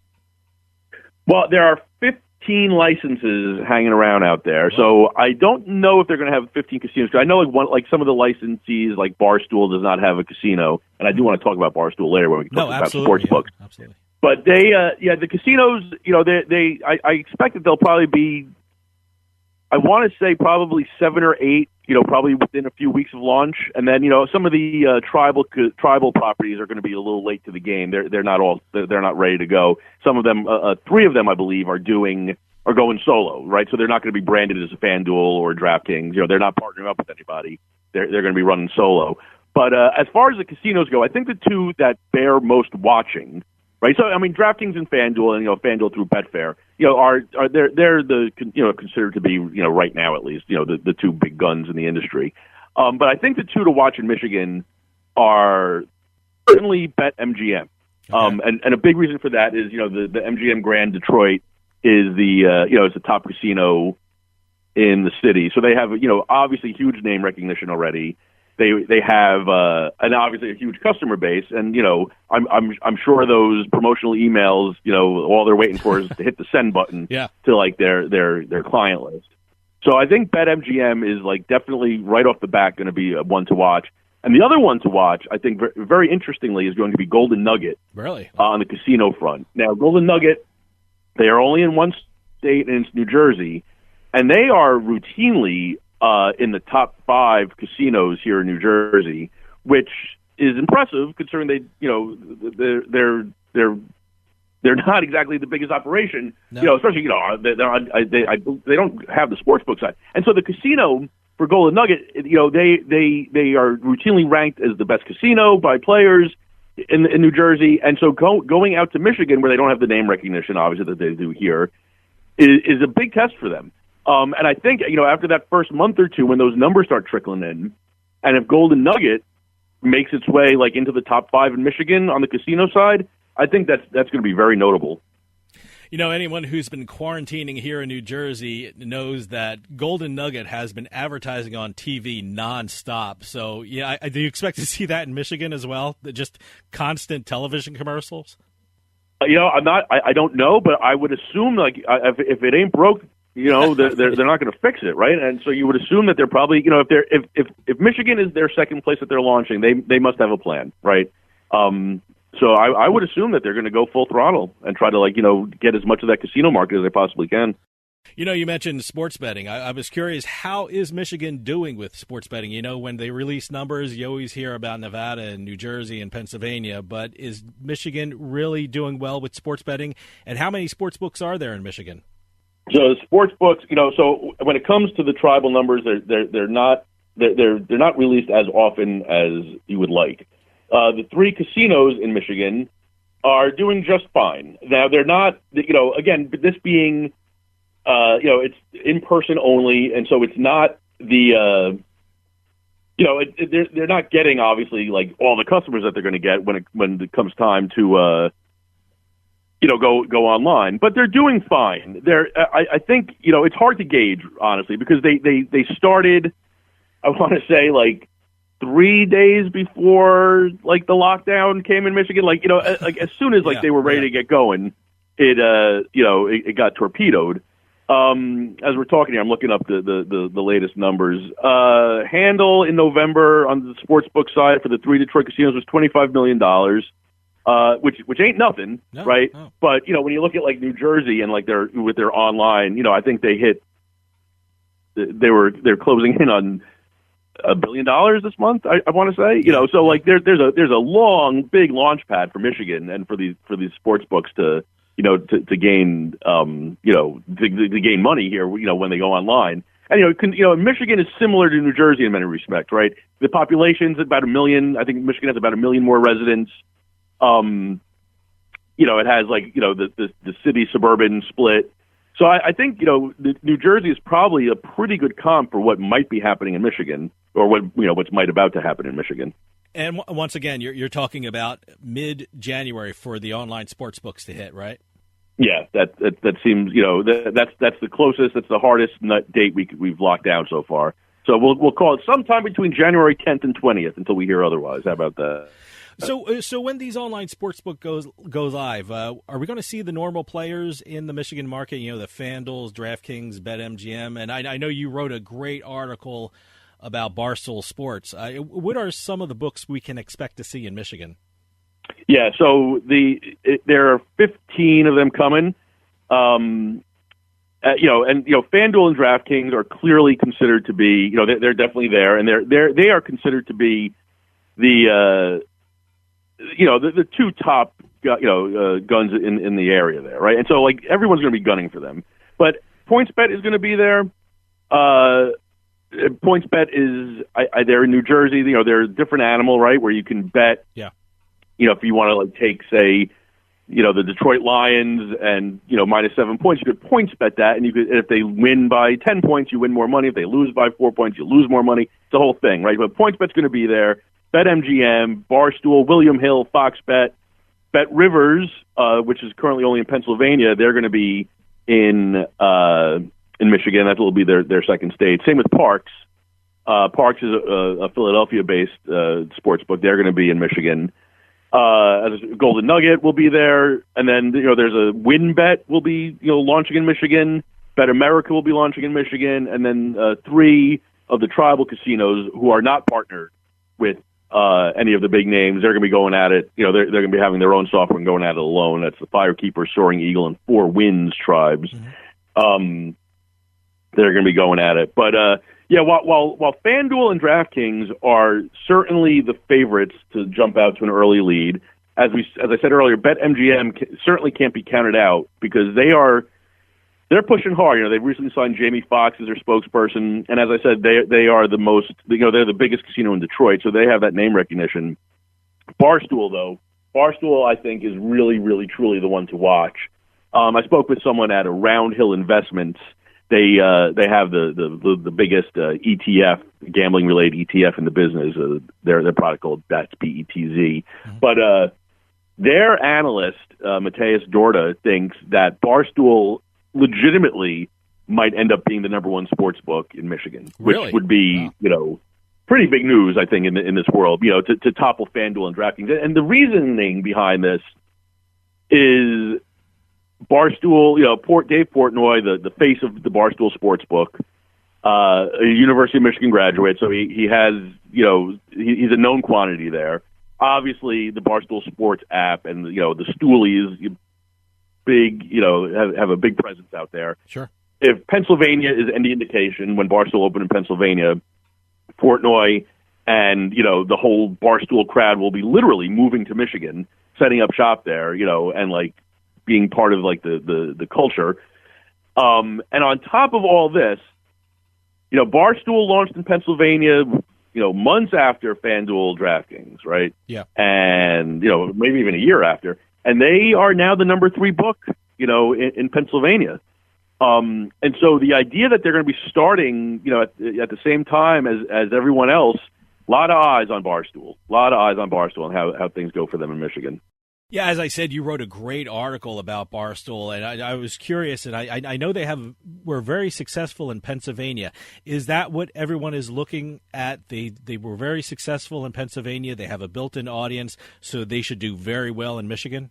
Well, there are 15 licenses hanging around out there, so I don't know if they're going to have 15 casinos. I know some of the licensees, like Barstool, does not have a casino, and I do want to talk about Barstool later when we talk about sports books. Absolutely. But the casinos, I expect that they'll probably be, I want to say probably 7 or 8, probably within a few weeks of launch, and then some of the tribal properties are going to be a little late to the game. They're not ready to go. Some of them, 3 of them, I believe, are going solo, right? So they're not going to be branded as a FanDuel or DraftKings. They're not partnering up with anybody. They're going to be running solo. But as far as the casinos go, I think the 2 that bear most watching, right? So DraftKings and FanDuel, and FanDuel through Betfair, they're the considered to be right now at least the 2 big guns in the industry. But I think the 2 to watch in Michigan are certainly BetMGM. And a big reason for that is the MGM Grand Detroit is it's the top casino in the city. So they have, obviously huge name recognition already. They have and obviously a huge customer base, and I'm sure those promotional emails, all they're waiting for is to hit the send button to like their client list. So I think BetMGM is like definitely right off the bat going to be one to watch. And the other one to watch, I think very interestingly, is going to be Golden Nugget. Really? On the casino front. Now, Golden Nugget, they are only in one state, and it's New Jersey, and they are routinely in the top 5 casinos here in New Jersey, which is impressive considering they're not exactly the biggest operation, especially they don't have the sports book side, and so the casino for Golden Nugget, they are routinely ranked as the best casino by players in New Jersey, and so going out to Michigan where they don't have the name recognition obviously that they do here is a big test for them. And I think, after that first month or two, when those numbers start trickling in, and if Golden Nugget makes its way like into the top 5 in Michigan on the casino side, I think that's going to be very notable. Anyone who's been quarantining here in New Jersey knows that Golden Nugget has been advertising on TV nonstop. So, do you expect to see that in Michigan as well? Just constant television commercials? I don't know, but I would assume like if it ain't broke, they're not going to fix it, right? And so you would assume that they're probably, if Michigan is their second place that they're launching, they must have a plan, right? So I would assume that they're going to go full throttle and try to get as much of that casino market as they possibly can. You mentioned sports betting. I was curious, how is Michigan doing with sports betting? When they release numbers, you always hear about Nevada and New Jersey and Pennsylvania, but is Michigan really doing well with sports betting? And how many sports books are there in Michigan? So the sports books, so when it comes to the tribal numbers, they're not released as often as you would like. The 3 casinos in Michigan are doing just fine. Now they're not, again, this being, it's in person only, and so it's not the, they're not getting obviously like all the customers that they're going to get when it comes time to. Go online, but they're doing fine. I think, it's hard to gauge, honestly, because they started, I want to say, like 3 days before, like, the lockdown came in Michigan. Like, like as soon as, like, they were ready to get going, it got torpedoed. As we're talking here, I'm looking up the latest numbers. Handle in November on the sportsbook side for the 3 Detroit casinos was $25 million. Which ain't nothing, no, right? No. But when you look at like New Jersey and like with their online, I think they're closing in on $1 billion this month. I want to say, so like there's a long big launch pad for Michigan and for these sports books to gain to gain money here, when they go online. And Michigan is similar to New Jersey in many respects, right? The population's about 1 million. I think Michigan has about 1 million more residents. It has like, the city suburban split. So I think, New Jersey is probably a pretty good comp for what might be happening in Michigan or what's might about to happen in Michigan. And once again, you're talking about mid-January for the online sports books to hit, right? Yeah, that seems, that's the closest, that's the hardest date we've locked down so far. So we'll call it sometime between January 10th and 20th until we hear otherwise. How about that? So when these online sportsbook goes live, are we going to see the normal players in the Michigan market? The FanDuels, DraftKings, BetMGM, and I know you wrote a great article about Barstool Sports. What are some of the books we can expect to see in Michigan? Yeah, so there are 15 of them coming. FanDuel and DraftKings are clearly considered to be, they're definitely there, and they are considered to be the 2 top, guns in the area there, right? And so, like, everyone's going to be gunning for them. But PointsBet is going to be there. PointsBet is, they're in New Jersey. They're a different animal, right, where you can bet. Yeah. If you want to, like, take, say, the Detroit Lions and, -7 points, you could PointsBet that, and if they win by 10 points, you win more money. If they lose by 4 points, you lose more money. It's the whole thing, right? But PointsBet's going to be there. BetMGM, Barstool, William Hill, Fox Bet, Bet Rivers, which is currently only in Pennsylvania, they're going to be in Michigan. That will be their second state. Same with Parks. Parks is a Philadelphia-based sports book. They're going to be in Michigan. Golden Nugget will be there, and then there's a WinBet will be launching in Michigan. Bet America will be launching in Michigan, and then 3 of the tribal casinos who are not partnered with any of the big names. They're going to be going at it. They're going to be having their own software and going at it alone. That's the Firekeeper, Soaring Eagle, and 4 Winds tribes. Mm-hmm. They're going to be going at it, but. While FanDuel and DraftKings are certainly the favorites to jump out to an early lead, as I said earlier, BetMGM certainly can't be counted out because they're pushing hard. They've recently signed Jamie Foxx as their spokesperson, and as I said, they are the most. They're the biggest casino in Detroit, so they have that name recognition. Barstool I think is really, really, truly the one to watch. I spoke with someone at Round Hill Investments. They have the biggest ETF, gambling related ETF in the business. Their product called Bets, BETZ. Mm-hmm. But their analyst Mateus Dorda thinks that Barstool legitimately might end up being the number 1 sports book in Michigan, which would be pretty big news, I think, in this world. To topple FanDuel and DraftKings. And the reasoning behind this is. Barstool, Dave Portnoy, the face of the Barstool Sportsbook, a University of Michigan graduate, so he has, he's a known quantity there. Obviously, the Barstool Sports app and the Stoolies, big, have a big presence out there. Sure. If Pennsylvania is any indication, when Barstool opened in Pennsylvania, Portnoy and the whole Barstool crowd will be literally moving to Michigan, setting up shop there, and being part of the culture. And on top of all this, Barstool launched in Pennsylvania, months after FanDuel DraftKings, right? Yeah. And, maybe even a year after. And they are now the number 3 book, in Pennsylvania. And so the idea that they're going to be starting, at the same time as everyone else, a lot of eyes on Barstool and how things go for them in Michigan. Yeah, as I said, you wrote a great article about Barstool, and I was curious, and I know were very successful in Pennsylvania. Is that what everyone is looking at? They were very successful in Pennsylvania. They have a built-in audience, so they should do very well in Michigan?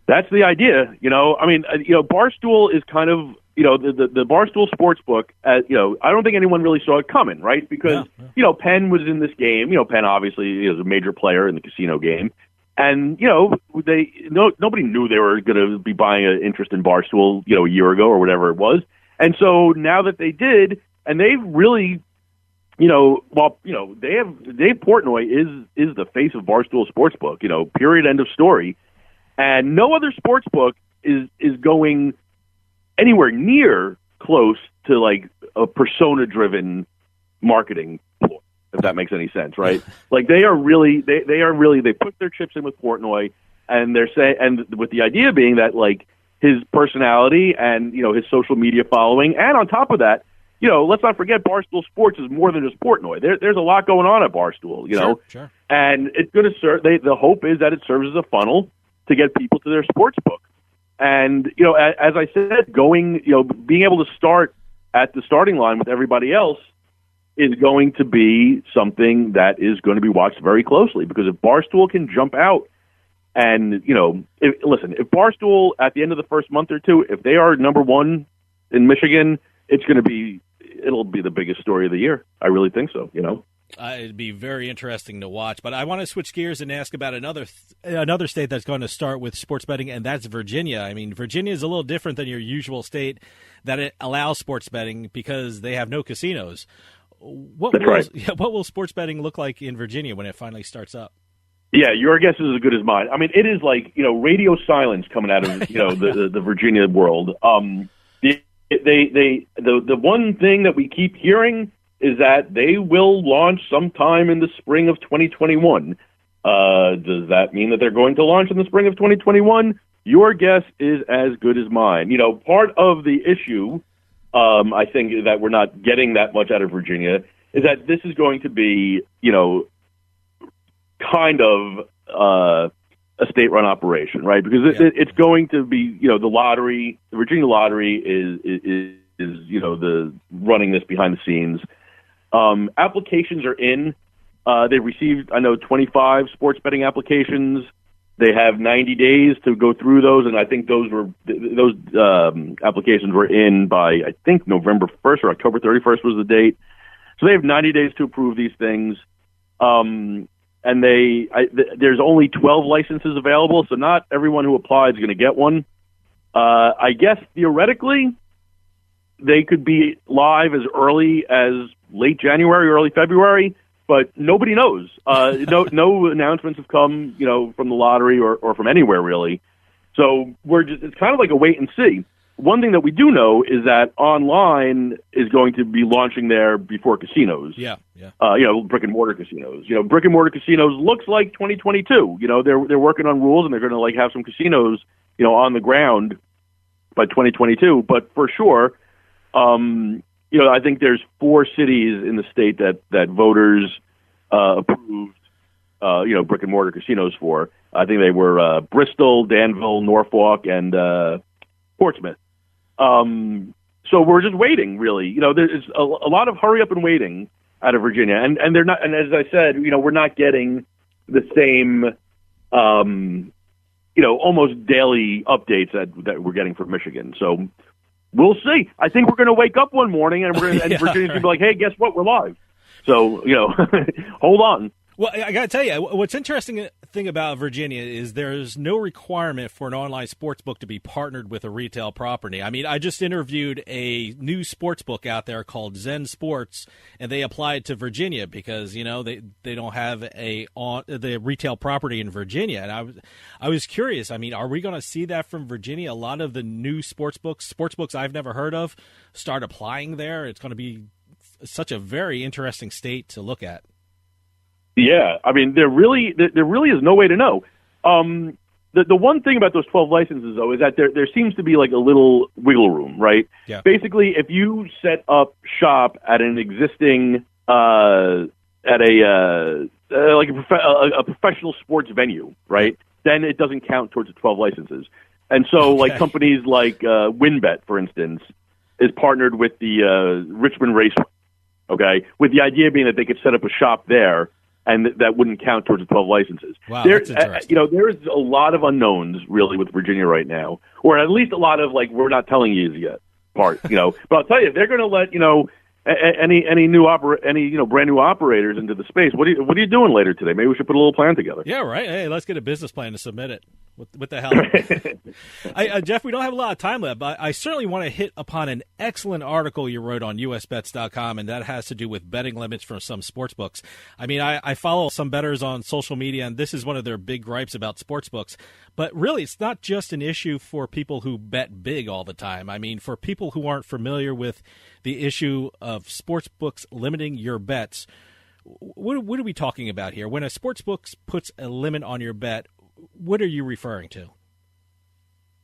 That's the idea. Barstool is kind of, the Barstool Sportsbook, I don't think anyone really saw it coming, right? Because, Penn was in this game. Penn obviously is a major player in the casino game. And, nobody knew they were going to be buying an interest in Barstool, a year ago or whatever it was. And so now that they did, and they've really, Dave Portnoy is the face of Barstool Sportsbook, period, end of story. And no other sportsbook is going anywhere near close to a persona-driven marketing ploy, if that makes any sense, right? They are really, they put their chips in with Portnoy, and they're saying, and with the idea being that his personality and his social media following, and on top of that, let's not forget Barstool Sports is more than just Portnoy. There's a lot going on at Barstool, Sure. And it's going to serve. The hope is that it serves as a funnel to get people to their sports book. And, as I said, being able to start at the starting line with everybody else is going to be something that is going to be watched very closely, because if Barstool can jump out and, if Barstool at the end of the first month or two, if they are number 1 in Michigan, it'll be the biggest story of the year. I really think so, It'd be very interesting to watch, but I want to switch gears and ask about another state that's going to start with sports betting, and that's Virginia. I mean, Virginia is a little different than your usual state that it allows sports betting because they have no casinos. What will sports betting look like in Virginia when it finally starts up? Yeah, your guess is as good as mine. I mean, it is radio silence coming out of the Virginia world. The one thing that we keep hearing is that they will launch sometime in the spring of 2021. Does that mean that they're going to launch in the spring of 2021? Your guess is as good as mine. Part of the issue, I think, that we're not getting that much out of Virginia is that this is going to be, kind of a state-run operation, right? Because it's going to be, the lottery, the Virginia lottery is the running this behind the scenes. Applications are in. They received, 25 sports betting applications. They have 90 days to go through those, and I think those applications were in by, I think, November 1st or October 31st was the date. So they have 90 days to approve these things. And there's only 12 licenses available, so not everyone who applies is going to get one. I guess theoretically, they could be live as early as late January, early February, but nobody knows. No announcements have come, from the lottery or from anywhere really. So it's kind of like a wait and see. One thing that we do know is that online is going to be launching there before casinos. Yeah. Brick and mortar casinos. Brick and mortar casinos looks like 2022. They're working on rules and they're going to have some casinos, on the ground by 2022. But for sure, I think there's 4 cities in the state that voters approved, brick and mortar casinos for. I think they were Bristol, Danville, Norfolk, and Portsmouth. So we're just waiting, really. There's a lot of hurry up and waiting out of Virginia, and they're not. And as I said, we're not getting the same, almost daily updates that we're getting from Michigan. So we'll see. I think we're going to wake up one morning and Virginia's going to be like, "Hey, guess what? We're live." So hold on. Well, I got to tell you, what's interesting thing about Virginia is there's no requirement for an online sports book to be partnered with a retail property. I mean, I just interviewed a new sports book out there called Zen Sports, and they applied to Virginia because they don't have the retail property in Virginia. And I was curious. I mean, are we going to see that from Virginia? A lot of the new sports books I've never heard of, start applying there. It's going to be such a very interesting state to look at. Yeah, I mean, there really is no way to know. The one thing about those 12 licenses, though, is that there seems to be like a little wiggle room, right? Yeah. Basically, if you set up shop at an existing a professional sports venue, right? Then it doesn't count towards the 12 licenses. And so, like companies like WinBet, for instance, is partnered with the Richmond Raceway. Okay, with the idea being that they could set up a shop there. And that wouldn't count towards the 12 licenses. Wow, that's interesting. There's a lot of unknowns really with Virginia right now, or at least a lot of we're not telling you yet part. But I'll tell you, if they're going to let any brand new operators into the space, what are you doing later today? Maybe we should put a little plan together. Yeah, right. Hey, let's get a business plan to submit it. What the hell? Jeff, we don't have a lot of time left, but I certainly want to hit upon an excellent article you wrote on usbets.com, and that has to do with betting limits for some sports books. I mean, I follow some bettors on social media, and this is one of their big gripes about sports books. But really, it's not just an issue for people who bet big all the time. I mean, for people who aren't familiar with the issue of sports books limiting your bets, what are we talking about here? When a sports book puts a limit on your bet, what are you referring to?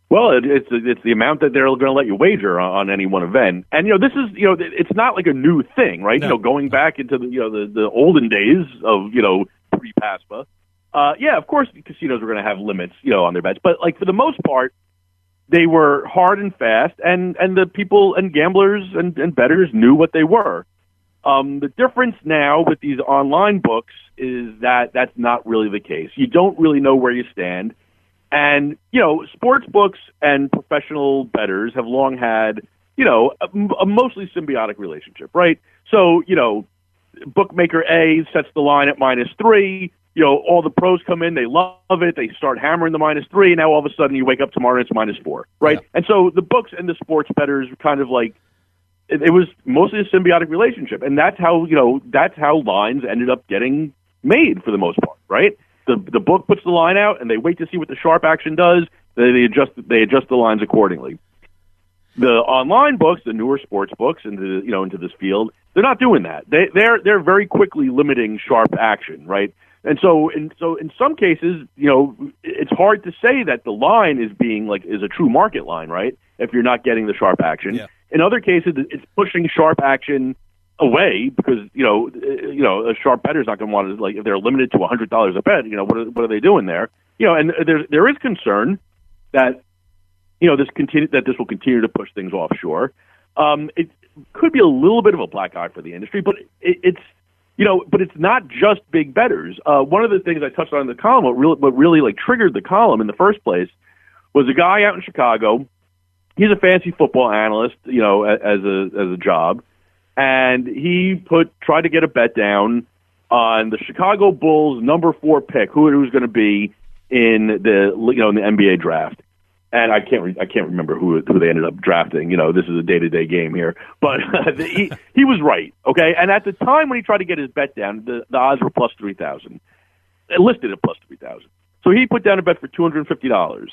Well, it's the amount that they're going to let you wager on any one event, and this is it's not like a new thing, right? No. Going back into the olden days of pre-PASPA, of course casinos were going to have limits on their bets, but for the most part, they were hard and fast, and the people and gamblers and bettors knew what they were. The difference now with these online books is that that's not really the case. You don't really know where you stand. And, sports books and professional bettors have long had, a mostly symbiotic relationship, right? So, bookmaker A sets the line at -3. All the pros come in, they love it, they start hammering the -3, and now all of a sudden you wake up tomorrow and it's -4, right? Yeah. And so the books and the sports bettors kind of it was mostly a symbiotic relationship, and that's how lines ended up getting made for the most part, right? The book puts the line out, and they wait to see what the sharp action does. They adjust the lines accordingly. The online books, the newer sports books into this field, they're not doing that. They're very quickly limiting sharp action, right? And so in some cases, it's hard to say that the line is a true market line, right? If you're not getting the sharp action. Yeah. In other cases, it's pushing sharp action away because a sharp bettor's not going to want to if they're limited to $100 a bet. What are they doing there? and there is concern that this will continue to push things offshore. It could be a little bit of a black eye for the industry, but it's not just big bettors. One of the things I touched on in the column, what really like triggered the column in the first place, was a guy out in Chicago. He's a fantasy football analyst, as a job, and he tried to get a bet down on the Chicago Bulls number 4 pick, who it was going to be in the in the NBA draft. And I can't remember who they ended up drafting. This is a day-to-day game here, but he was right. Okay, and at the time when he tried to get his bet down, the odds were plus 3,000, listed at plus 3,000. So he put down a bet for $250,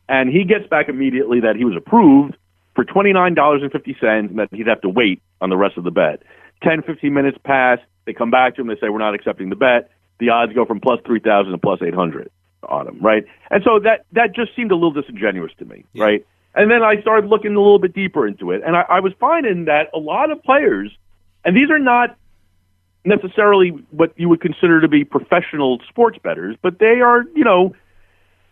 and he gets back immediately that he was approved for $29.50, and that he'd have to wait on the rest of the bet. 10, 15 minutes pass. They come back to him. They say, we're not accepting the bet. The odds go from plus 3,000 to plus 800 on him, right? And so that just seemed a little disingenuous to me, right? And then I started looking a little bit deeper into it, and I was finding that a lot of players, and these are not necessarily what you would consider to be professional sports bettors, but they are,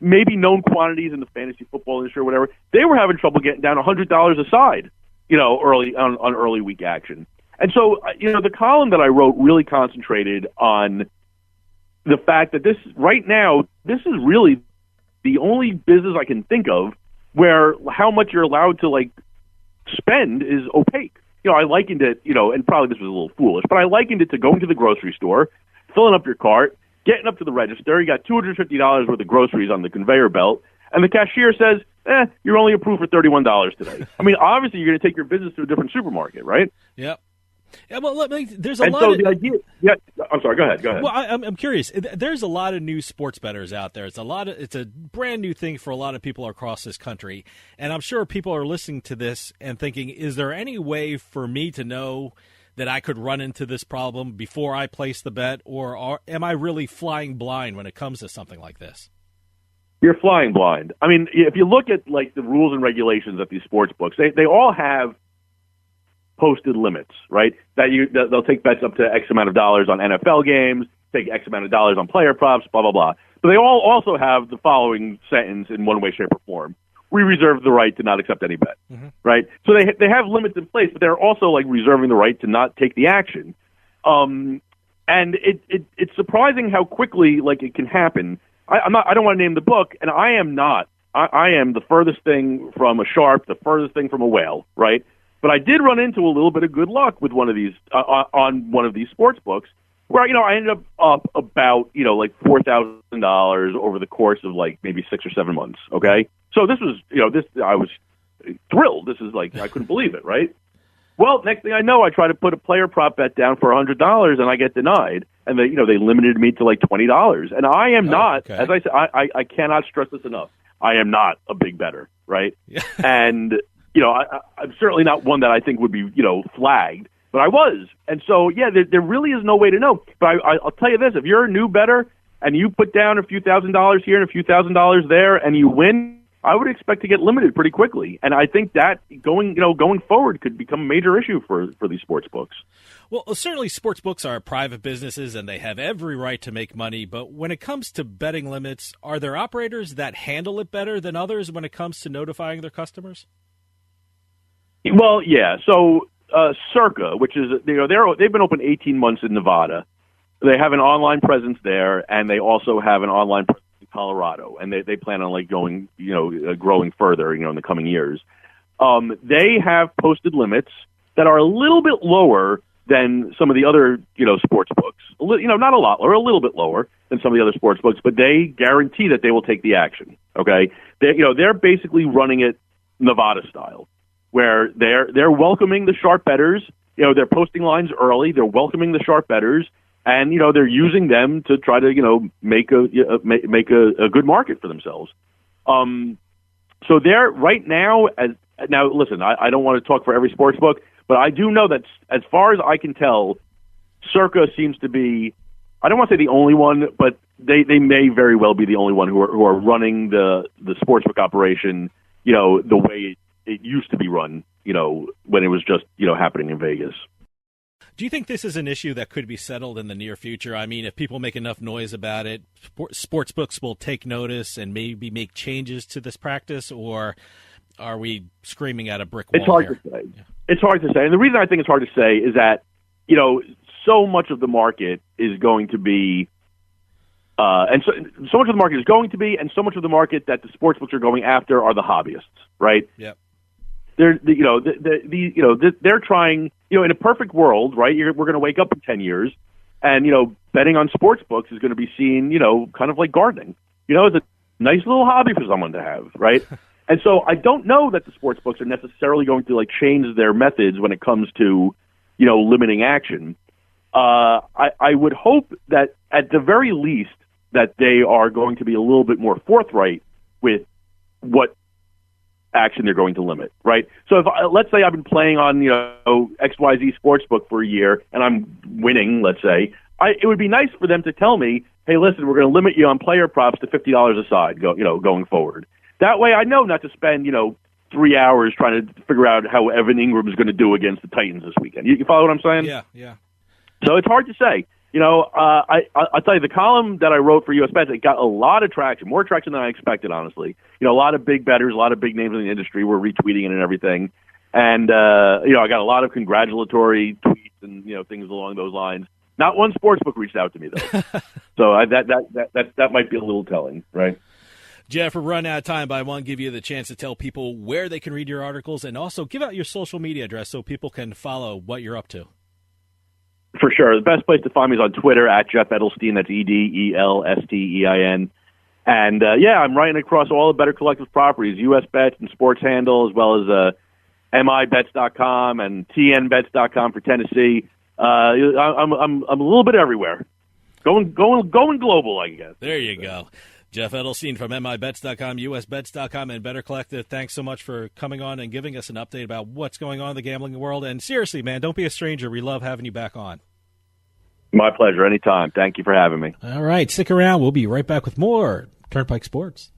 maybe known quantities in the fantasy football industry or whatever. They were having trouble getting down $100 a side, early on early week action. And so, the column that I wrote really concentrated on the fact that this is really the only business I can think of where how much you're allowed to spend is opaque. I likened it, and probably this was a little foolish, but I likened it to going to the grocery store, filling up your cart, getting up to the register. You got $250 worth of groceries on the conveyor belt, and the cashier says, you're only approved for $31 today. I mean, obviously you're going to take your business to a different supermarket, right? Yep. Yeah, well, there's a lot. So the idea, I'm sorry. Go ahead. Well, I'm curious. There's a lot of new sports bettors out there. It's a brand new thing for a lot of people across this country, and I'm sure people are listening to this and thinking, is there any way for me to know that I could run into this problem before I place the bet, or am I really flying blind when it comes to something like this? You're flying blind. I mean, if you look at the rules and regulations of these sports books, they all have posted limits, right? That they'll take bets up to X amount of dollars on NFL games, take X amount of dollars on player props, blah, blah, blah. But they all also have the following sentence in one way, shape, or form. We reserve the right to not accept any bet, right? So they have limits in place, but they're also reserving the right to not take the action. And it's surprising how quickly it can happen. I don't want to name the book, and I am not. I am the furthest thing from a shark, the furthest thing from a whale, right? But I did run into a little bit of good luck with one of these on one of these sports books, where I ended up about $4,000 over the course of maybe 6 or 7 months. Okay, so this was I was thrilled. This is I couldn't believe it, right? Well, next thing I know, I try to put a player prop bet down for $100, and I get denied, and they limited me to $20, and I am not. Okay. As I said, I cannot stress this enough. I am not a big bettor, right? And I'm certainly not one that I think would be, flagged, but I was. And so, there really is no way to know. But I'll tell you this, if you're a new bettor and you put down a few $1,000s here and a few $1,000s there and you win, I would expect to get limited pretty quickly. And I think that going forward could become a major issue for these sports books. Well, certainly sports books are private businesses and they have every right to make money. But when it comes to betting limits, are there operators that handle it better than others when it comes to notifying their customers? Well, yeah. So Circa, which is they've been open 18 months in Nevada. They have an online presence there, and they also have an online presence in Colorado, and they plan on going growing further in the coming years. They have posted limits that are a little bit lower than some of the other sports books. Not a lot, or a little bit lower than some of the other sports books, but they guarantee that they will take the action. Okay, they're basically running it Nevada style, where they're welcoming the sharp bettors. They're posting lines early. They're welcoming the sharp bettors, and they're using them to try to make a good market for themselves. So they're right now. Now listen, I don't want to talk for every sports book, but I do know that as far as I can tell, Circa seems to be. I don't want to say the only one, but they may very well be the only one who are running the sportsbook operation. The way it used to be run, when it was just, happening in Vegas. Do you think this is an issue that could be settled in the near future? I mean, if people make enough noise about it, sports books will take notice and maybe make changes to this practice, or are we screaming at a brick wall? It's hard to say. Yeah. It's hard to say. And the reason I think it's hard to say is that, so much of the market is going to be, and so much of the market is going to be, and so much of the market that the sports books are going after are the hobbyists, right? Yep. They're trying, in a perfect world, right? We're going to wake up in 10 years, and betting on sports books is going to be seen, kind of like gardening, as a nice little hobby for someone to have, right? And so I don't know that the sports books are necessarily going to change their methods when it comes to, limiting action. I would hope that at the very least that they are going to be a little bit more forthright with what action they're going to limit, right? So if let's say I've been playing on XYZ Sportsbook for a year and I'm winning, let's say, it would be nice for them to tell me, hey, listen, we're going to limit you on player props to $50 a side, going forward. That way, I know not to spend 3 hours trying to figure out how Evan Ingram is going to do against the Titans this weekend. You follow what I'm saying? Yeah. So it's hard to say. I'll tell you, the column that I wrote for US Bets, it got a lot of traction, more traction than I expected, honestly. A lot of big bettors, a lot of big names in the industry were retweeting it and everything. And, I got a lot of congratulatory tweets and, things along those lines. Not one sportsbook reached out to me, though. So that might be a little telling, right? Jeff, we're running out of time, but I want to give you the chance to tell people where they can read your articles and also give out your social media address so people can follow what you're up to. For sure. The best place to find me is on Twitter at Jeff Edelstein. That's EDELSTEIN. And, I'm writing across all the Better Collective properties, US Bets and Sports Handle, as well as MIBets.com and TNBets.com for Tennessee. I'm a little bit everywhere. Going global, I guess. There you go. Jeff Edelstein from MIBets.com, USBets.com, and Better Collective. Thanks so much for coming on and giving us an update about what's going on in the gambling world. And seriously, man, don't be a stranger. We love having you back on. My pleasure. Anytime. Thank you for having me. All right. Stick around. We'll be right back with more Turnpike Sports.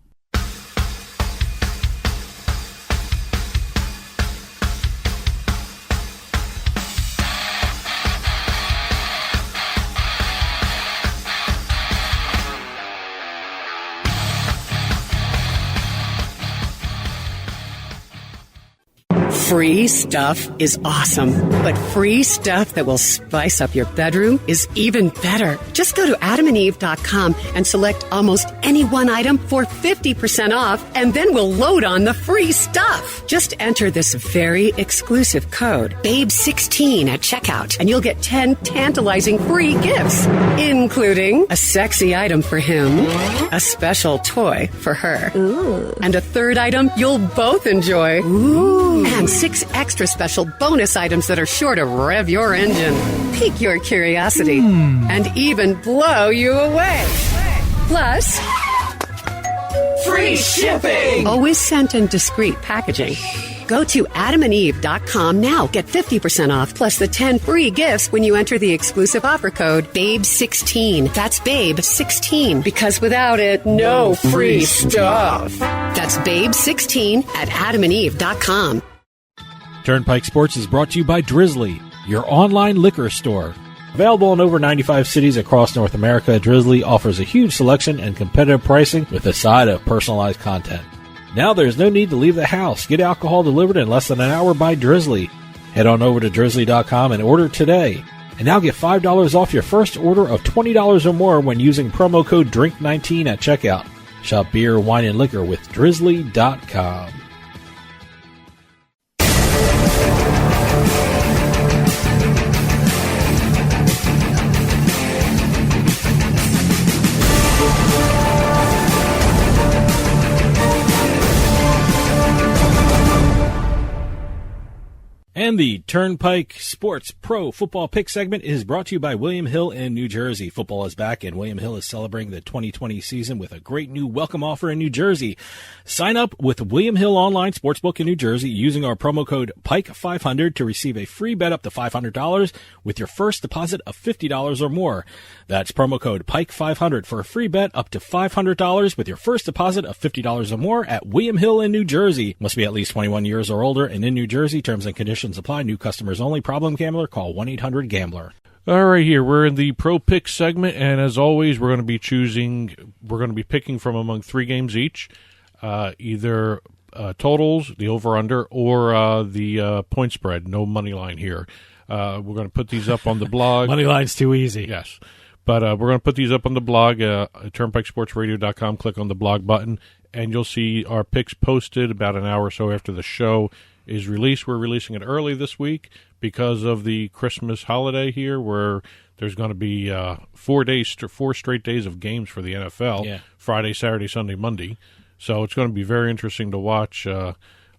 Free stuff is awesome, but free stuff that will spice up your bedroom is even better. Just go to adamandeve.com and select almost any one item for 50% off, and then we'll load on the free stuff. Just enter this very exclusive code, BABE16 at checkout, and you'll get 10 tantalizing free gifts, including a sexy item for him, a special toy for her, and a third item you'll both enjoy. And 6 extra special bonus items that are sure to rev your engine, pique your curiosity, and even blow you away. Plus, free shipping! Always sent in discreet packaging. Go to adamandeve.com now. Get 50% off plus the 10 free gifts when you enter the exclusive offer code BABE16. That's BABE16, because without it, no free stuff. That's BABE16 at adamandeve.com. Turnpike Sports is brought to you by Drizzly, your online liquor store. Available in over 95 cities across North America, Drizzly offers a huge selection and competitive pricing with a side of personalized content. Now there's no need to leave the house. Get alcohol delivered in less than an hour by Drizzly. Head on over to drizzly.com and order today. And now get $5 off your first order of $20 or more when using promo code DRINK19 at checkout. Shop beer, wine, and liquor with drizzly.com. And the Turnpike Sports Pro Football Pick segment is brought to you by William Hill in New Jersey. Football is back, and William Hill is celebrating the 2020 season with a great new welcome offer in New Jersey. Sign up with William Hill Online Sportsbook in New Jersey using our promo code PIKE500 to receive a free bet up to $500 with your first deposit of $50 or more. That's promo code PIKE500 for a free bet up to $500 with your first deposit of $50 or more at William Hill in New Jersey. Must be at least 21 years or older and in New Jersey. Terms and conditions Restrictions apply. New customers only. Problem gambler? Call 1-800-GAMBLER. All right, here we're in the Pro Pick segment, and as always, we're going to be picking from among 3 games each, either totals, the over/under, or the point spread. No money line here. We're going to put these up on the blog. Money line's too easy. Yes, but we're going to put these up on the blog at turnpikesportsradio.com. Click on the blog button, and you'll see our picks posted about an hour or so after the show is released. We're releasing it early this week because of the Christmas holiday here, where there's going to be 4 straight days of games for the NFL, Friday, Saturday, Sunday, Monday. So it's going to be very interesting to watch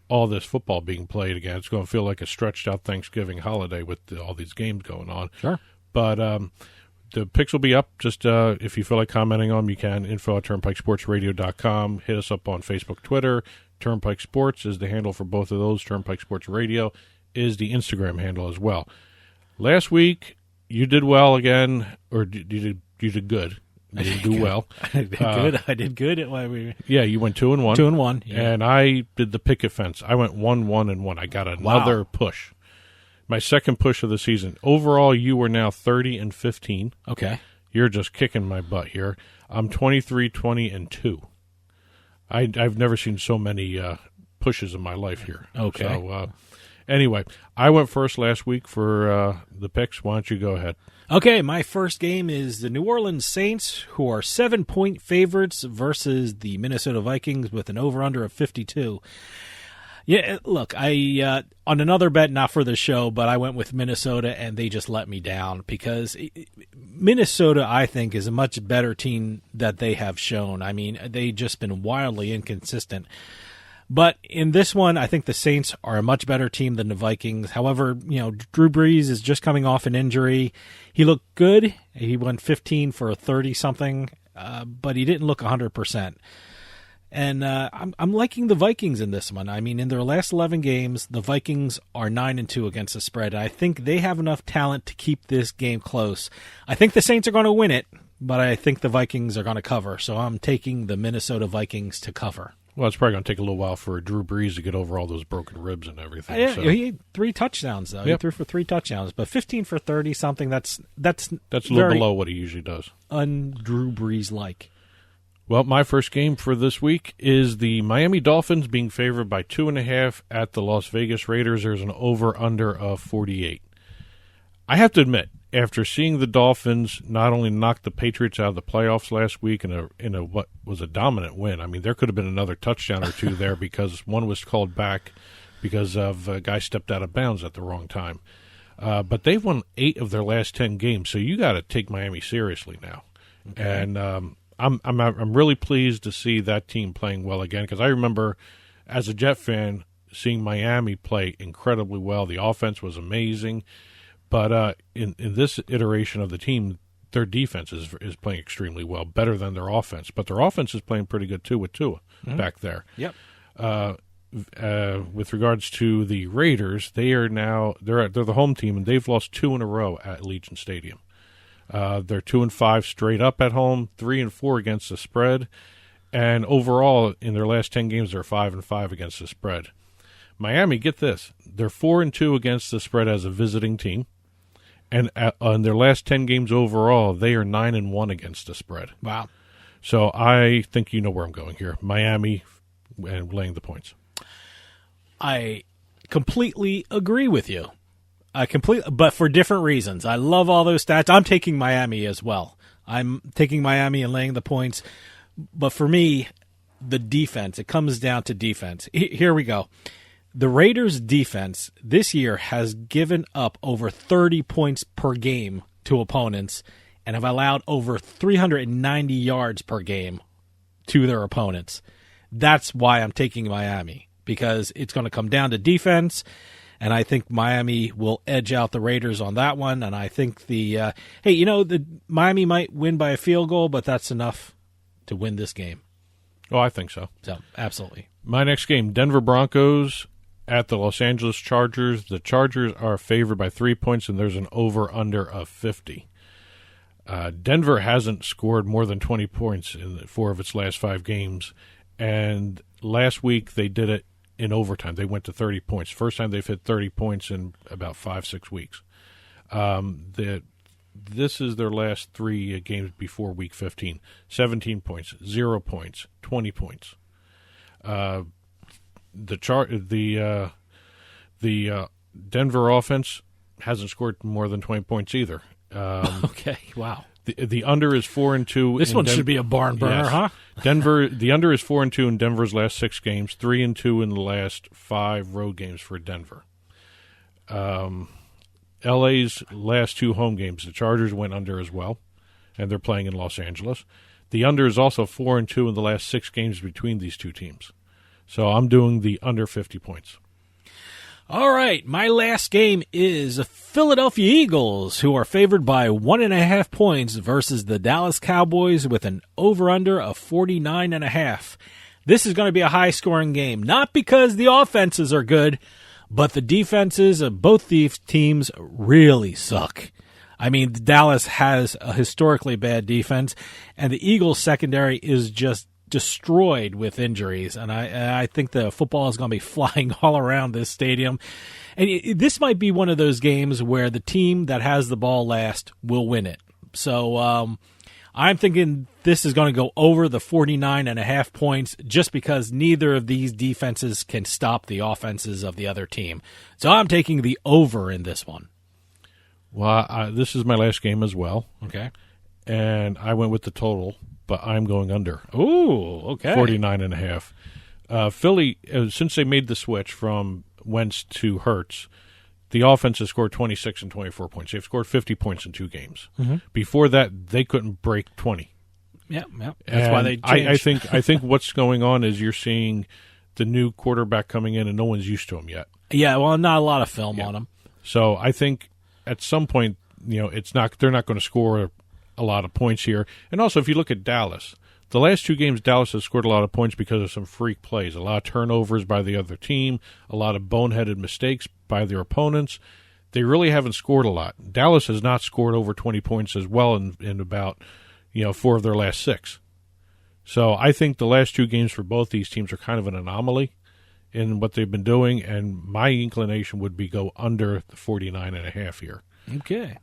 all this football being played again. It's going to feel like a stretched-out Thanksgiving holiday with all these games going on. Sure. But the picks will be up. Just if you feel like commenting on them, you can. Info at turnpikesportsradio.com. Hit us up on Facebook, Twitter. Turnpike Sports is the handle for both of those. Turnpike Sports Radio is the Instagram handle as well. Last week, you did well again, or you did good. You didn't do well. I did good. I did good at Yeah, you went 2-1. 2-1. Yeah. And I did the picket fence. I went 1-1-1. I got another push. My second push of the season. Overall, you were now 30-15. Okay. You're just kicking my butt here. I'm 23-20-2. I've never seen so many pushes in my life here. Okay. So, anyway, I went first last week for the picks. Why don't you go ahead? Okay, my first game is the New Orleans Saints, who are 7-point favorites, versus the Minnesota Vikings with an over-under of 52. Yeah, look, I on another bet, not for the show, but I went with Minnesota, and they just let me down because Minnesota, I think, is a much better team that they have shown. I mean, they've just been wildly inconsistent. But in this one, I think the Saints are a much better team than the Vikings. However, Drew Brees is just coming off an injury. He looked good. He went 15 for a 30-something, but he didn't look 100%. And I'm liking the Vikings in this one. I mean, in their last 11 games, the Vikings are 9-2 against the spread. I think they have enough talent to keep this game close. I think the Saints are going to win it, but I think the Vikings are going to cover. So I'm taking the Minnesota Vikings to cover. Well, it's probably going to take a little while for Drew Brees to get over all those broken ribs and everything. Yeah, so. He had 3 touchdowns, though. Yep. He threw for 3 touchdowns, but 15 for 30-something, that's a little below what he usually does. Un-Drew Brees-like. Well, my first game for this week is the Miami Dolphins being favored by 2.5 at the Las Vegas Raiders. There's an over-under of 48. I have to admit, after seeing the Dolphins not only knock the Patriots out of the playoffs last week in a what was a dominant win. I mean, there could have been another touchdown or two there because one was called back because of a guy stepped out of bounds at the wrong time. But they've won 8 of their last 10 games, so you got to take Miami seriously now. Okay. And I'm really pleased to see that team playing well again because I remember as a Jet fan seeing Miami play incredibly well. The offense was amazing. But in this iteration of the team, their defense is playing extremely well, better than their offense. But their offense is playing pretty good, too, with Tua back there. Yep. With regards to the Raiders, they're the home team, and they've lost 2 in a row at Allegiant Stadium. They're 2-5 straight up at home, 3-4 against the spread. And overall, in their last 10 games, they're 5-5 against the spread. Miami, get this, they're 4-2 against the spread as a visiting team. And on their last 10 games overall, they are 9-1 against the spread. Wow. So I think you know where I'm going here. Miami and laying the points. I completely agree with you. But for different reasons. I love all those stats. I'm taking Miami as well. I'm taking Miami and laying the points. But for me, the defense, it comes down to defense. Here we go. The Raiders' defense this year has given up over 30 points per game to opponents and have allowed over 390 yards per game to their opponents. That's why I'm taking Miami, because it's going to come down to defense, and I think Miami will edge out the Raiders on that one. And I think the Miami might win by a field goal, but that's enough to win this game. Oh, I think so. So, absolutely. My next game, Denver Broncos at the Los Angeles Chargers. The Chargers are favored by 3 points, and there's an over-under of 50. Denver hasn't scored more than 20 points in 4 of its last 5 games, and last week they did it in overtime. They went to 30 points. First time they've hit 30 points in about 5-6 weeks. This is their last 3 games before Week 15. 17 points, 0 points, 20 points. The Denver offense hasn't scored more than 20 points either. Okay, wow. The under is 4-2. This one should be a barn burner, yes. huh? Denver. The under is 4-2 in Denver's last 6 games. 3-2 in the last 5 road games for Denver. LA's last 2 home games, the Chargers went under as well, and they're playing in Los Angeles. The under is also 4-2 in the last 6 games between these 2 teams. So I'm doing the under 50 points. All right, my last game is the Philadelphia Eagles, who are favored by 1.5 points versus the Dallas Cowboys with an over-under of 49.5. This is going to be a high-scoring game, not because the offenses are good, but the defenses of both these teams really suck. I mean, Dallas has a historically bad defense, and the Eagles' secondary is just destroyed with injuries, and I think the football is going to be flying all around this stadium. And this might be one of those games where the team that has the ball last will win it. So I'm thinking this is going to go over the 49.5 points just because neither of these defenses can stop the offenses of the other team. So I'm taking the over in this one. Well, this is my last game as well. Okay. And I went with the total, but I'm going under. Ooh, okay. 49.5. Philly, since they made the switch from Wentz to Hurts, the offense has scored 26 and 24 points. They've scored 50 points in 2 games. Mm-hmm. Before that, they couldn't break 20. Yeah. That's why they changed. I think what's going on is you're seeing the new quarterback coming in, and no one's used to him yet. Yeah, well, not a lot of film on him. So I think at some point, they're not going to score a lot of points here. And also, if you look at Dallas, the last 2 games, Dallas has scored a lot of points because of some freak plays, a lot of turnovers by the other team, a lot of boneheaded mistakes by their opponents. They really haven't scored a lot. Dallas has not scored over 20 points as well in about 4 of their last 6. So I think the last 2 games for both these teams are kind of an anomaly in what they've been doing, and my inclination would be go under the 49.5 here. Okay.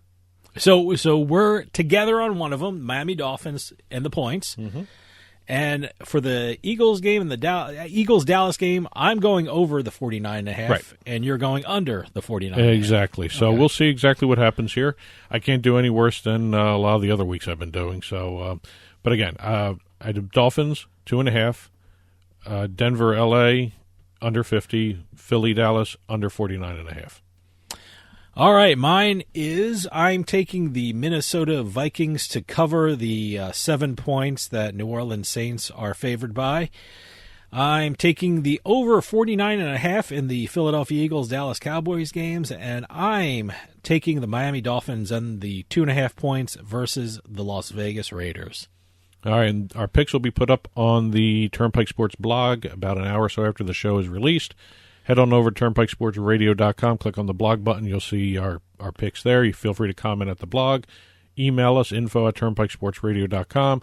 So we're together on one of them, Miami Dolphins and the points. Mm-hmm. And for the Eagles game and the Eagles-Dallas game, I'm going over the 49.5, right, and you're going under the 49.5. Exactly. So We'll see exactly what happens here. I can't do any worse than a lot of the other weeks I've been doing. So, but again, I did Dolphins 2.5, Denver, LA under 50, Philly, Dallas under 49.5. All right, mine is I'm taking the Minnesota Vikings to cover the 7 points that New Orleans Saints are favored by. I'm taking the over 49.5 in the Philadelphia Eagles-Dallas Cowboys games, and I'm taking the Miami Dolphins and the 2.5 points versus the Las Vegas Raiders. All right, and our picks will be put up on the Turnpike Sports blog about an hour or so after the show is released. Head on over to turnpikesportsradio.com, click on the blog button. You'll see our picks there. You feel free to comment at the blog. Email us, info@turnpikesportsradio.com.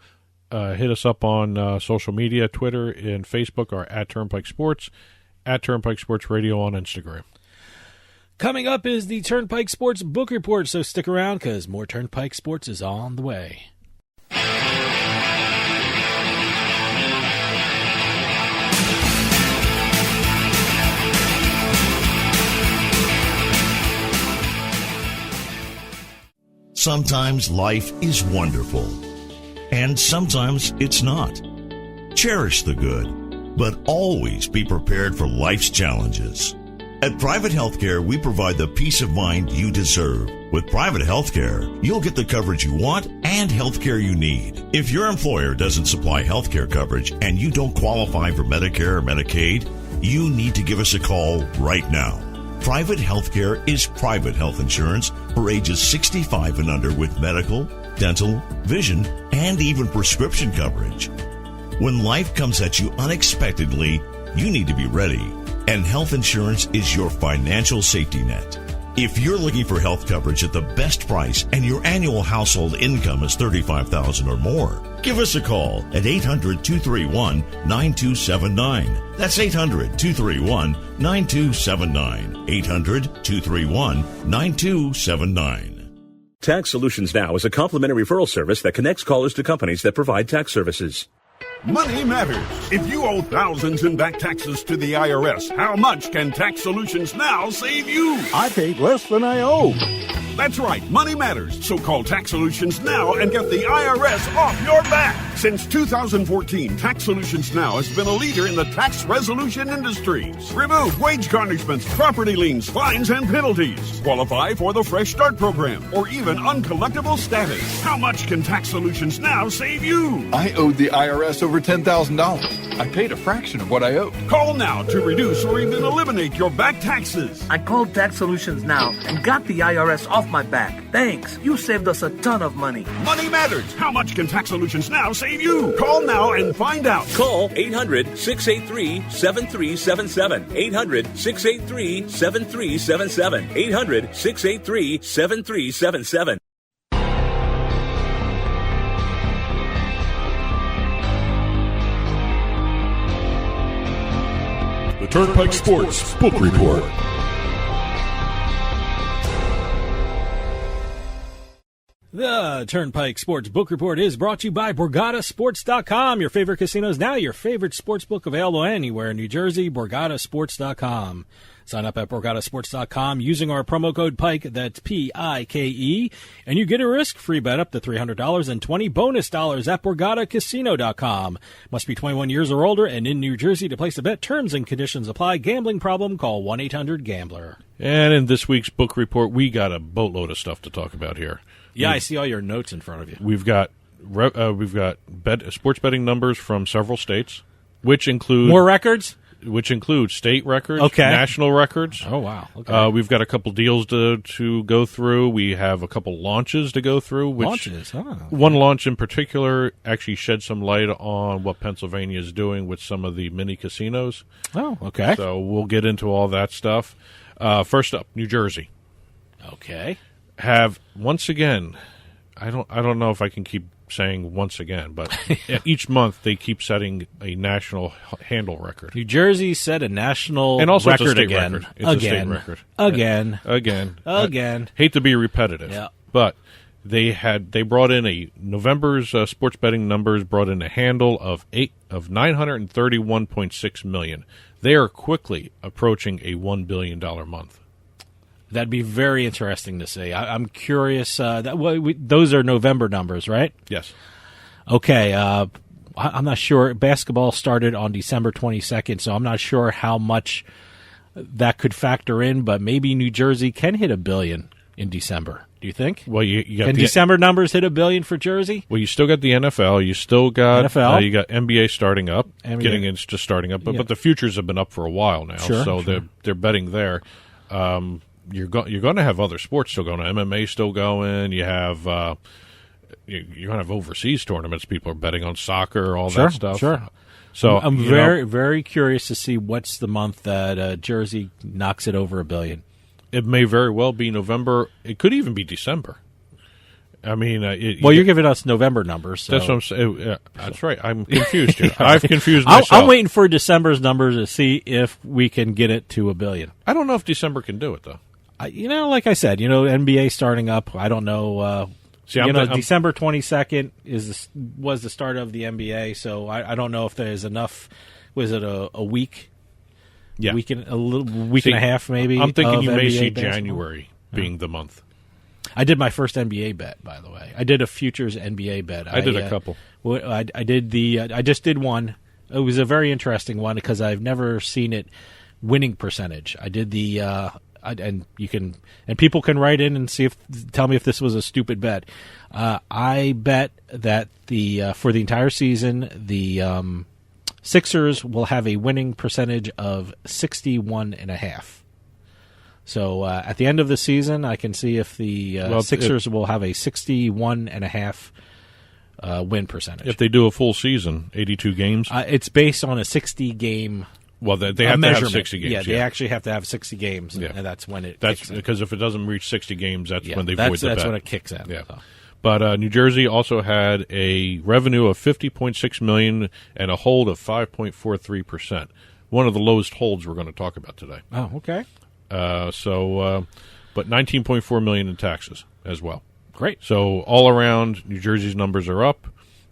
Hit us up on social media, Twitter and Facebook, or at Turnpike Sports, at Turnpike Sports Radio on Instagram. Coming up is the Turnpike Sports Book Report, so stick around because more Turnpike Sports is on the way. Sometimes life is wonderful, and sometimes it's not. Cherish the good, but always be prepared for life's challenges. At Private Healthcare, we provide the peace of mind you deserve. With Private Healthcare, you'll get the coverage you want and healthcare you need. If your employer doesn't supply healthcare coverage and you don't qualify for Medicare or Medicaid, you need to give us a call right now. Private Healthcare is private health insurance for ages 65 and under with medical, dental, vision, and even prescription coverage. When life comes at you unexpectedly, you need to be ready, and health insurance is your financial safety net. If you're looking for health coverage at the best price and your annual household income is $35,000 or more, give us a call at 800-231-9279. That's 800-231-9279. 800-231-9279. Tax Solutions Now is a complimentary referral service that connects callers to companies that provide tax services. Money matters. If you owe thousands in back taxes to the IRS, how much can Tax Solutions Now save you? I paid less than I owe. That's right. Money matters. So call Tax Solutions Now and get the IRS off your back. Since 2014, Tax Solutions Now has been a leader in the tax resolution industries. Remove wage garnishments, property liens, fines, and penalties. Qualify for the Fresh Start program or even uncollectible status. How much can Tax Solutions Now save you? I owed the IRS over $10,000. I paid a fraction of what I owed. Call now to reduce or even eliminate your back taxes. I called Tax Solutions Now and got the IRS off my back. Thanks. You saved us a ton of money. Money matters. How much can Tax Solutions Now save you? Call now and find out. Call 800-683-7377. 800-683-7377. 800-683-7377. The Turnpike Sports Book Report. The Turnpike Sports Book Report is brought to you by BorgataSports.com. Your favorite casinos now, your favorite sports book available anywhere in New Jersey, BorgataSports.com. Sign up at BorgataSports.com using our promo code PIKE, that's P-I-K-E, and you get a risk-free bet up to $300 and 20 bonus dollars at BorgataCasino.com. Must be 21 years or older and in New Jersey to place a bet. Terms and conditions apply. Gambling problem? Call 1-800-GAMBLER. And in this week's book report, we got a boatload of stuff to talk about here. Yeah, I see all your notes in front of you. We've got sports betting numbers from several states, which include more records. Which include state records, okay, national records. Oh wow! Okay. We've got a couple deals to go through. We have a couple launches to go through. Launches. Oh, okay. One launch in particular actually shed some light on what Pennsylvania is doing with some of the mini casinos. Oh, okay. So we'll get into all that stuff. First up, New Jersey. Okay. Have once again, I don't know if I can keep saying once again, but each month they keep setting a national handle record. New Jersey set a national and also record it's a state again. Record. It's a state record. Again. Hate to be repetitive, yeah. But they brought in November's sports betting numbers brought in a handle of 931.6 million. They are quickly approaching a $1 billion month. That'd be very interesting to see. I'm curious. Those are November numbers, right? Yes. Okay. I'm not sure. Basketball started on December 22nd, so I'm not sure how much that could factor in, but maybe New Jersey can hit $1 billion in December. Do you think? Well, you got December numbers hit $1 billion for Jersey? Well, you still got the NFL. You still got NFL. You got NBA starting up. NBA. Just starting up, but the futures have been up for a while now, so they're betting there. You're going to have other sports still going. MMA still going. You have you're going to have overseas tournaments. People are betting on soccer, all that stuff. Sure. So I'm very curious to see what's the month that Jersey knocks it over $1 billion. It may very well be November. It could even be December. I mean, you're giving us November numbers. So. That's what I'm saying. That's right. I'm confused here. I've confused myself. I'm waiting for December's numbers to see if we can get it to $1 billion. I don't know if December can do it though. Like I said, NBA starting up. I don't know. December 22nd was the start of the NBA, so I don't know if there's enough. Was it a week? Yeah, week and a half maybe. I'm thinking you may NBA see basketball. January being the month. I did my first NBA bet, by the way. I did a futures NBA bet. I did a couple. I did I just did one. It was a very interesting one because I've never seen it winning percentage. I did the. And people can write in and tell me if this was a stupid bet. I bet that for the entire season, the Sixers will have a winning percentage of 61.5. So at the end of the season, I can see if the Sixers will have a 61.5 win percentage. If they do a full season, 82 games, it's based on a 60-game Well, they have to have 60 games. Yeah, they actually have to have 60 games, and that's when it kicks in. Because if it doesn't reach 60 games, that's when they void the bet. That's when it kicks in. Yeah. So. But New Jersey also had a revenue of $50.6 million and a hold of 5.43%. One of the lowest holds we're going to talk about today. Oh, okay. But $19.4 million in taxes as well. Great. So all around, New Jersey's numbers are up.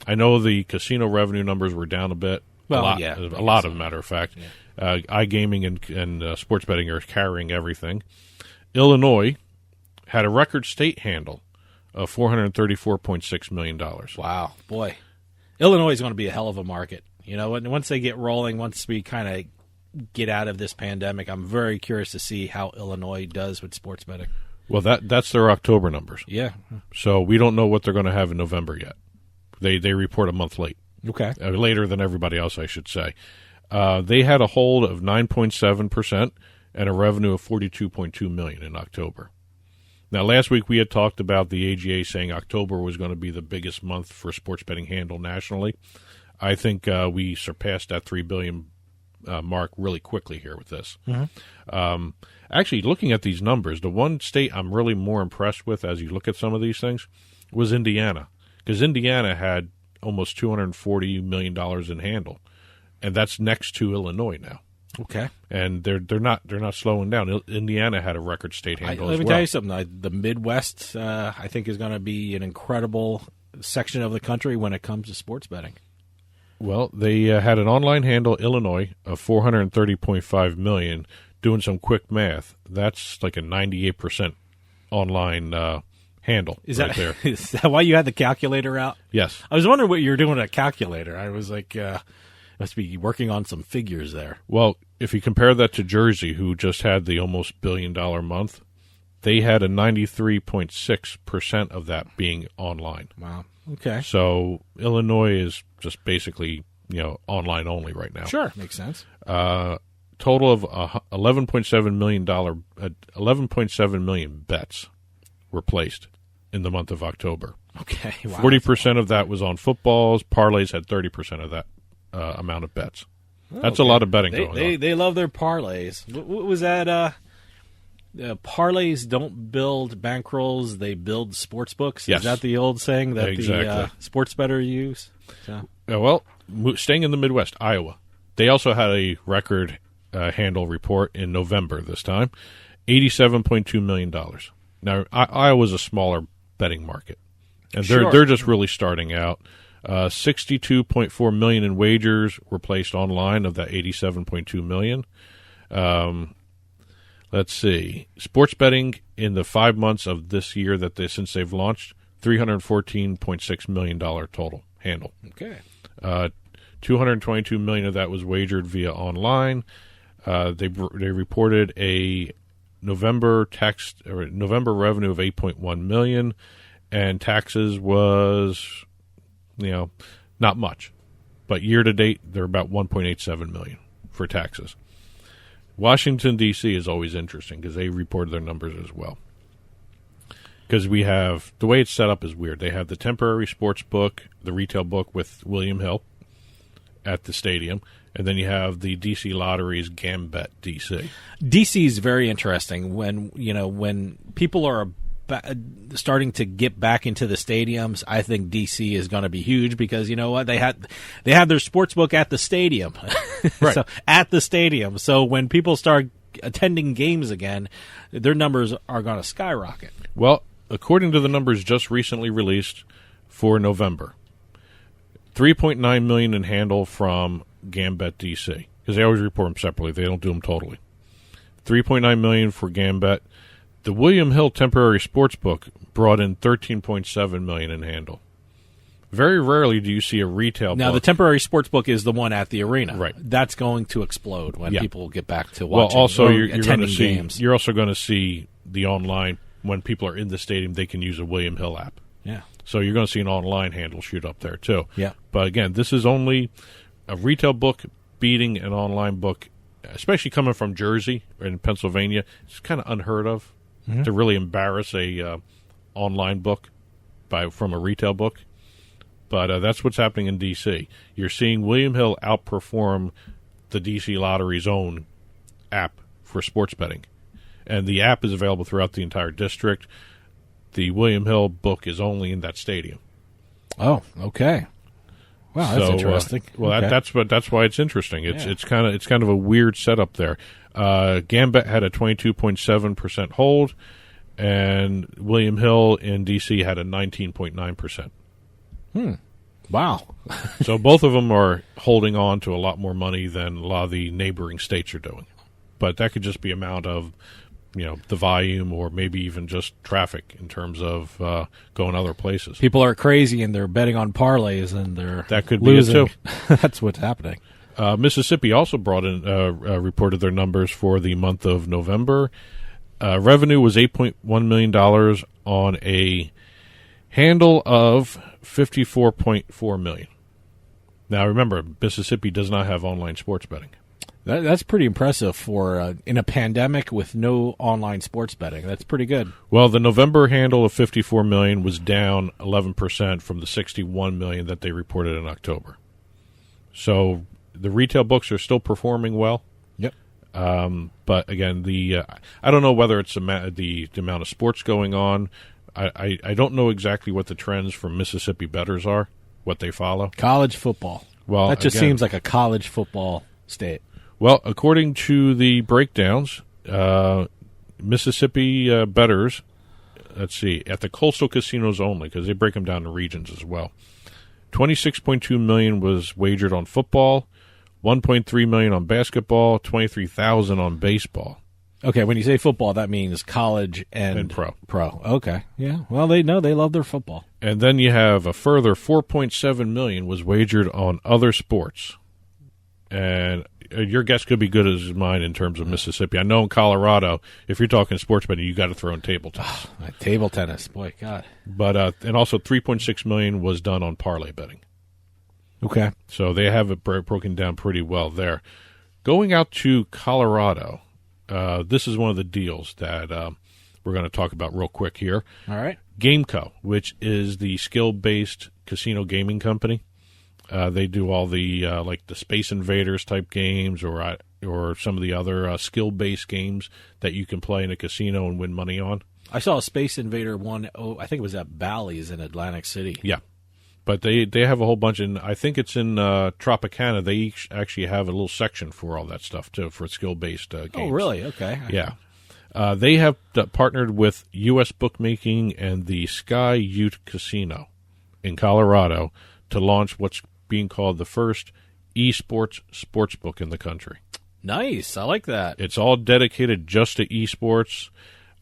I know the casino revenue numbers were down a bit. Well, a lot, as a matter of fact. Yeah. iGaming and sports betting are carrying everything. Illinois had a record state handle of $434.6 million. Wow, boy. Illinois is going to be a hell of a market. You know, once they get rolling, once we kind of get out of this pandemic, I'm very curious to see how Illinois does with sports betting. Well, that's their October numbers. Yeah. So we don't know what they're going to have in November yet. They report a month late. Okay. Later than everybody else, I should say. They had a hold of 9.7% and a revenue of $42.2 million in October. Now, last week we had talked about the AGA saying October was going to be the biggest month for sports betting handle nationally. I think we surpassed that $3 billion mark really quickly here with this. Mm-hmm. Actually, looking at these numbers, the one state I'm really more impressed with as you look at some of these things was Indiana, because Indiana had almost $240 million in handle, and that's next to Illinois now. Okay, and they're not slowing down. Indiana had a record state handle. Let me tell you something. The Midwest, I think, is going to be an incredible section of the country when it comes to sports betting. Well, they had an online handle, Illinois, of $430.5 million. Doing some quick math, that's like a 98% online handle. Is right there. Is that why you had the calculator out? Yes. I was wondering what you were doing with a calculator. I was like, must be working on some figures there. Well, if you compare that to Jersey, who just had the almost $1 billion month, they had a 93.6% of that being online. Wow. Okay. So Illinois is just basically, online only right now. Sure, makes sense. Total of $11.7 million bets were placed in the month of October. Okay. Wow. 40% of that was on footballs. Parlays had 30% of that amount of bets. That's a lot of betting going on. They love their parlays. What was that? Parlays don't build bankrolls; they build sports books. Yes. Is that the old saying that exactly. the sports better use? So. Well, staying in the Midwest, Iowa, they also had a record handle report in November this time, $87.2 million. Now, Iowa's a smaller betting market, and they're just really starting out. $62.4 million in wagers were placed online of that $87.2 million. Let's see. Sports betting in the 5 months of this year since they've launched, $314.6 million total handle. Okay. $222 million of that was wagered via online. They reported a November revenue of $8.1 million, and taxes was, not much. But year to date, they're about $1.87 million for taxes. Washington, D.C. is always interesting because they reported their numbers as well. Because we have, the way it's set up is weird. They have the temporary sports book, the retail book with William Hill at the stadium, and then you have the D.C. Lottery's Gambit D.C. D.C. is very interesting when people are starting to get back into the stadiums. I think D.C. is going to be huge because you know what, they have their sports book at the stadium, right? So at the stadium. So when people start attending games again, their numbers are going to skyrocket. Well, according to the numbers just recently released for November, $3.9 million in handle from Gambit DC, because they always report them separately. They don't do them totally. $3.9 million for Gambit. The William Hill temporary sportsbook brought in $13.7 million in handle. Very rarely do you see a retail now, book. the temporary sportsbook is the one at the arena. Right. That's going to explode when people get back to well, watching also or you're going to see games. You're also going to see the online, when people are in the stadium, they can use a William Hill app. Yeah. So you're going to see an online handle shoot up there, too. Yeah. But again, this is only a retail book beating an online book, especially coming from Jersey or in Pennsylvania. It's kind of unheard of to really embarrass a online book from a retail book. But that's what's happening in D.C. You're seeing William Hill outperform the DC Lottery's own app for sports betting. And the app is available throughout the entire district. The William Hill book is only in that stadium. Oh, okay. Wow, that's interesting. Well, okay. that's why it's interesting. It's kind of a weird setup there. Gambit had a 22.7% hold, and William Hill in DC had a 19.9%. Wow. So both of them are holding on to a lot more money than a lot of the neighboring states are doing. But that could just be amount of, the volume, or maybe even just traffic in terms of going other places. People are crazy and they're betting on parlays and they're that could losing. Be it too. That's what's happening. Mississippi also brought in reported their numbers for the month of November. Revenue was $8.1 million on a handle of $54.4 million. Now, remember, Mississippi does not have online sports betting. That's pretty impressive for in a pandemic with no online sports betting. That's pretty good. Well, the November handle of $54 million was down 11% from the $61 million that they reported in October. So the retail books are still performing well. Yep. But again, I don't know whether it's the amount of sports going on. I don't know exactly what the trends for Mississippi bettors are, what they follow. College football. Well, that just seems like a college football state. Well, according to the breakdowns, Mississippi bettors, let's see, at the coastal casinos only, because they break them down to regions as well. $26.2 million was wagered on football, $1.3 million on basketball, $23,000 on baseball. Okay, when you say football, that means college and pro. Pro. Okay, yeah. Well, they love their football. And then you have a further $4.7 million was wagered on other sports. And your guess could be good as mine in terms of Mississippi. I know in Colorado, if you're talking sports betting, you got to throw in table tennis. Table tennis, boy, God. But and also $3.6 million was done on parlay betting. Okay, so they have it broken down pretty well there. Going out to Colorado, this is one of the deals that we're going to talk about real quick here. All right, GameCo, which is the skill-based casino gaming company. They do all the like the Space Invaders type games, or some of the other skill-based games that you can play in a casino and win money on. I saw a Space Invader one. Oh, I think it was at Bally's in Atlantic City. Yeah, but they have a whole bunch, and I think it's in Tropicana. They actually have a little section for all that stuff too, for skill-based games. Oh, really? Okay. Yeah. They have partnered with U.S. Bookmaking and the Sky Ute Casino in Colorado to launch what's being called the first esports sportsbook in the country. Nice. I like that. It's all dedicated just to esports.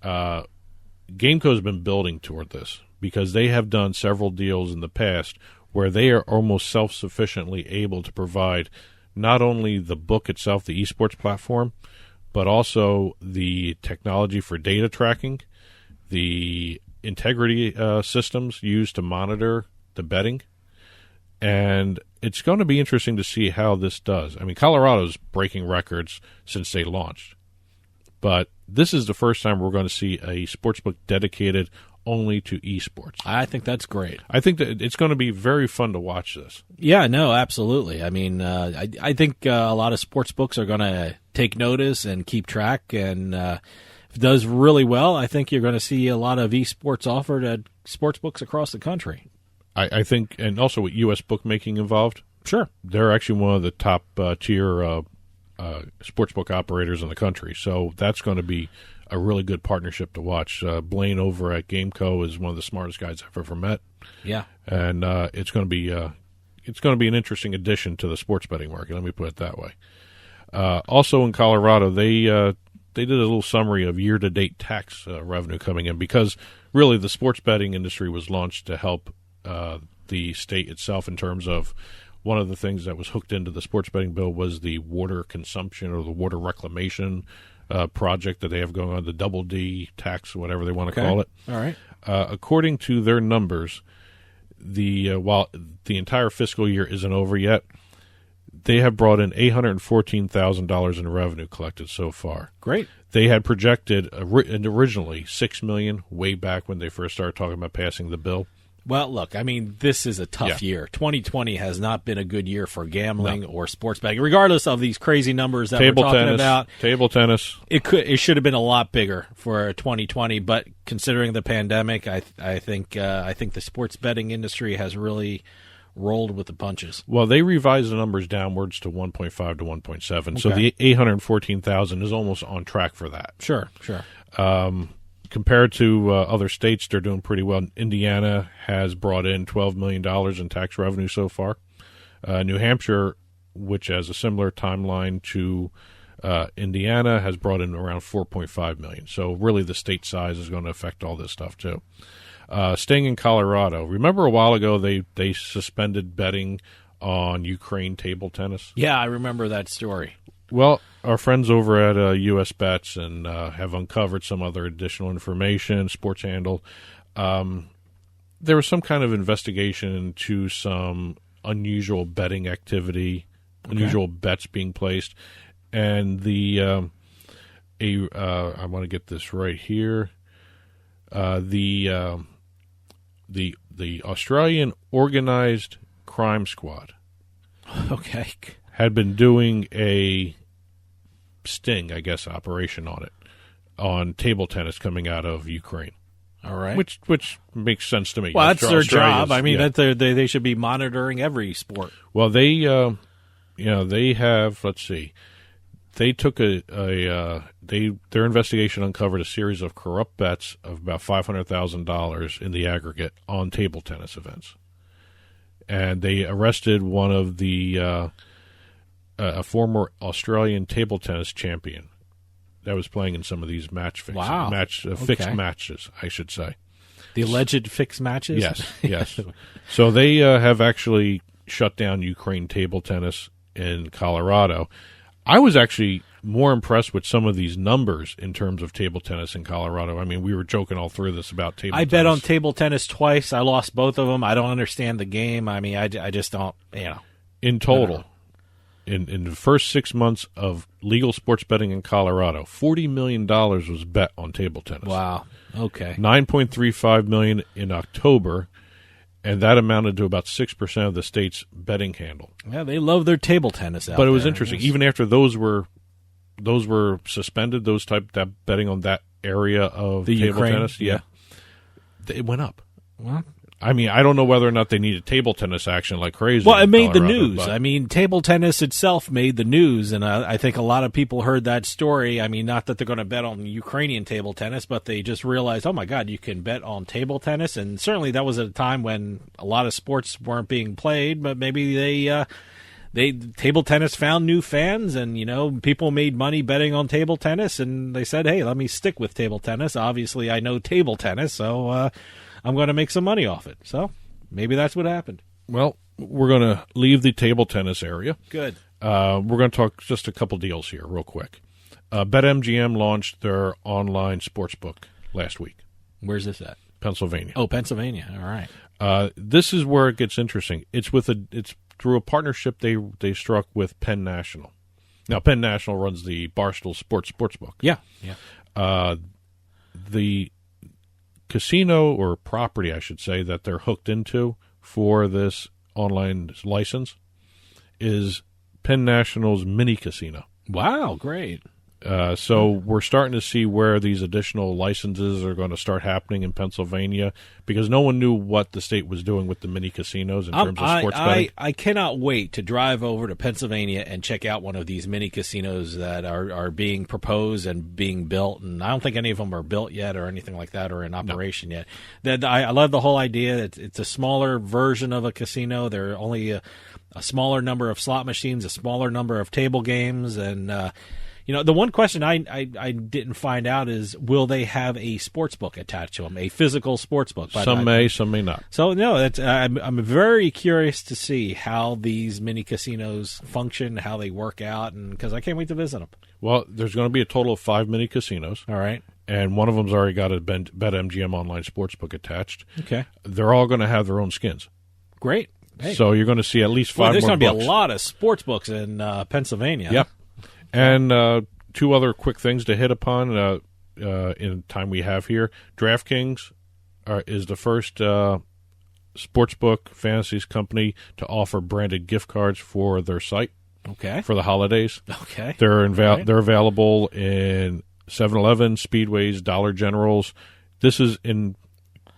GameCo's been building toward this because they have done several deals in the past where they are almost self-sufficiently able to provide not only the book itself, the esports platform, but also the technology for data tracking, the integrity systems used to monitor the betting. And it's going to be interesting to see how this does. I mean, Colorado's breaking records since they launched. But this is the first time we're going to see a sportsbook dedicated only to esports. I think that's great. I think that it's going to be very fun to watch this. Yeah, no, absolutely. I mean, I think a lot of sports books are going to take notice and keep track. And if it does really well, I think you're going to see a lot of esports offered at sports books across the country. I think, and also with U.S. bookmaking involved. Sure. They're actually one of the top tier sportsbook operators in the country. So that's going to be a really good partnership to watch. Blaine over at GameCo is one of the smartest guys I've ever met. Yeah. And it's going to be an interesting addition to the sports betting market. Let me put it that way. Also in Colorado, they did a little summary of year-to-date tax revenue coming in, because really the sports betting industry was launched to help the state itself in terms of one of the things that was hooked into the sports betting bill was the water consumption or the water reclamation project that they have going on, the Double D tax, whatever they want to call it. All right. According to their numbers, while the entire fiscal year isn't over yet, they have brought in $814,000 in revenue collected so far. Great. They had projected originally $6 million way back when they first started talking about passing the bill. Well, look, I mean, this is a tough year. 2020 has not been a good year for gambling or sports betting, regardless of these crazy numbers that we're talking about. Table tennis. It should have been a lot bigger for 2020, but considering the pandemic, I think the sports betting industry has really rolled with the punches. Well, they revised the numbers downwards to 1.5 to 1.7, Okay. so the 814,000 is almost on track for that. Sure. Compared to other states, they're doing pretty well. Indiana has brought in $12 million in tax revenue so far. New Hampshire, which has a similar timeline to Indiana, has brought in around $4.5 million. So really the state size is going to affect all this stuff too. Staying in Colorado, remember a while ago they suspended betting on Ukraine table tennis? Yeah, I remember that story. Well, our friends over at US Bets and have uncovered some other additional information, Sports Handle. There was some kind of investigation into some unusual betting activity, unusual bets being placed, and I want to get this right here. The Australian Organized Crime Squad, had been doing a sting, I guess, operation on table tennis coming out of Ukraine. All right, which makes sense to me. Well, that's their job. I mean, they should be monitoring every sport. Well, they have. Let's see. They took their investigation uncovered a series of corrupt bets of about $500,000 in the aggregate on table tennis events, and they arrested one of the a former Australian table tennis champion that was playing in some of these fixed matches, I should say. The alleged fixed matches? Yes. So they have actually shut down Ukraine table tennis in Colorado. I was actually more impressed with some of these numbers in terms of table tennis in Colorado. I mean, we were joking all through this about table tennis. I bet on table tennis twice. I lost both of them. I don't understand the game. I mean, I just don't, In total, in the first 6 months of legal sports betting in Colorado, $40 million was bet on table tennis. Wow. Okay. $9.35 million in October, and that amounted to about 6% of the state's betting handle. Yeah, they love their table tennis out But it was there. interesting. Even after those were suspended, that betting on that area of the table Ukraine, tennis, it went up. Well, I mean, I don't know whether or not they needed table tennis action like crazy. Well, it made the Colorado, news. but- I mean, table tennis itself made the news, and I think a lot of people heard that story. I mean, not that they're going to bet on Ukrainian table tennis, but they just realized, oh my God, you can bet on table tennis. And certainly that was at a time when a lot of sports weren't being played, but maybe they table tennis found new fans, and people made money betting on table tennis, and they said, hey, let me stick with table tennis. Obviously, I know table tennis, so I'm going to make some money off it. So maybe that's what happened. Well, we're going to leave the table tennis area. Good. We're going to talk just a couple deals here real quick. BetMGM launched their online sportsbook last week. Where's this at? Pennsylvania. Oh, Pennsylvania. All right. This is where it gets interesting. It's through a partnership they struck with Penn National. Now, Penn National runs the Barstool Sportsbook. Yeah. The casino or property, I should say, that they're hooked into for this online license is Penn National's mini casino. Wow, great. So we're starting to see where these additional licenses are going to start happening in Pennsylvania because no one knew what the state was doing with the mini casinos in terms of sports betting. I cannot wait to drive over to Pennsylvania and check out one of these mini casinos that are being proposed and being built. And I don't think any of them are built yet or anything like that or in operation yet. I love the whole idea. It's a smaller version of a casino. There are only a smaller number of slot machines, a smaller number of table games, and the one question I didn't find out is, will they have a sports book attached to them, a physical sports book? Some may, some may not. So, no, I'm very curious to see how these mini casinos function, how they work out, and because I can't wait to visit them. Well, there's going to be a total of 5 mini casinos. All right. And one of them's already got a BetMGM online sportsbook attached. Okay. They're all going to have their own skins. Great. Hey. So you're going to see at least 5 more there's going to be books. a lot of sports books in Pennsylvania. Yep. And 2 other quick things to hit upon in time we have here. DraftKings is the first sportsbook fantasy company to offer branded gift cards for their site. Okay. For the holidays. Okay. They're Right. they're available in 7-Eleven, Speedways, Dollar Generals. This is in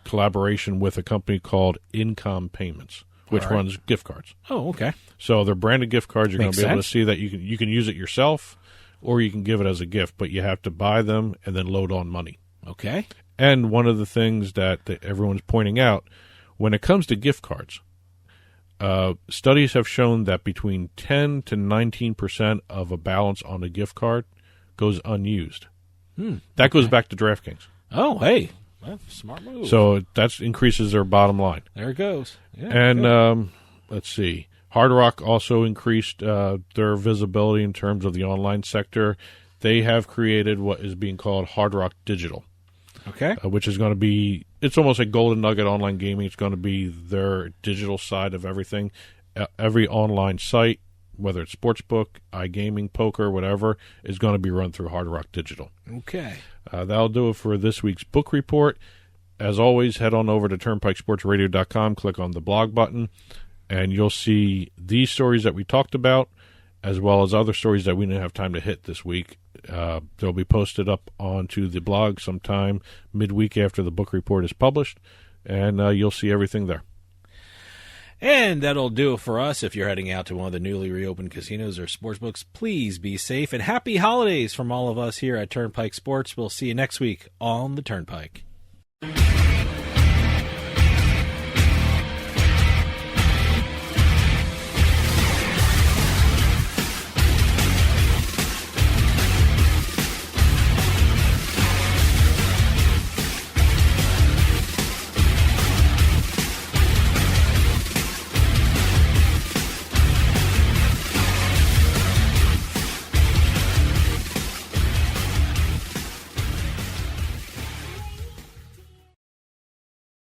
collaboration with a company called Income Payments, which All right. runs gift cards. Oh, okay. So they're branded gift cards. You're going Makes to be able to sense. see that you can use it yourself, or you can give it as a gift, but you have to buy them and then load on money. Okay. And one of the things that everyone's pointing out, when it comes to gift cards, studies have shown that between 10 to 19% of a balance on a gift card goes unused. That goes back to DraftKings. Oh, hey. That's a smart move. So that increases their bottom line. There it goes. Yeah, And good. let's see. Hard Rock also increased their visibility in terms of the online sector. They have created what is being called Hard Rock Digital. Okay. Which is going to be, it's almost like Golden Nugget Online Gaming. It's going to be their digital side of everything. Every online site, whether it's sportsbook, iGaming, poker, whatever, is going to be run through Hard Rock Digital. Okay. That'll do it for this week's book report. As always, head on over to turnpikesportsradio.com, click on the blog button, and you'll see these stories that we talked about, as well as other stories that we didn't have time to hit this week. They'll be posted up onto the blog sometime midweek after the book report is published, and you'll see everything there. And that'll do it for us. If you're heading out to one of the newly reopened casinos or sportsbooks, please be safe, and happy holidays from all of us here at Turnpike Sports. We'll see you next week on the Turnpike.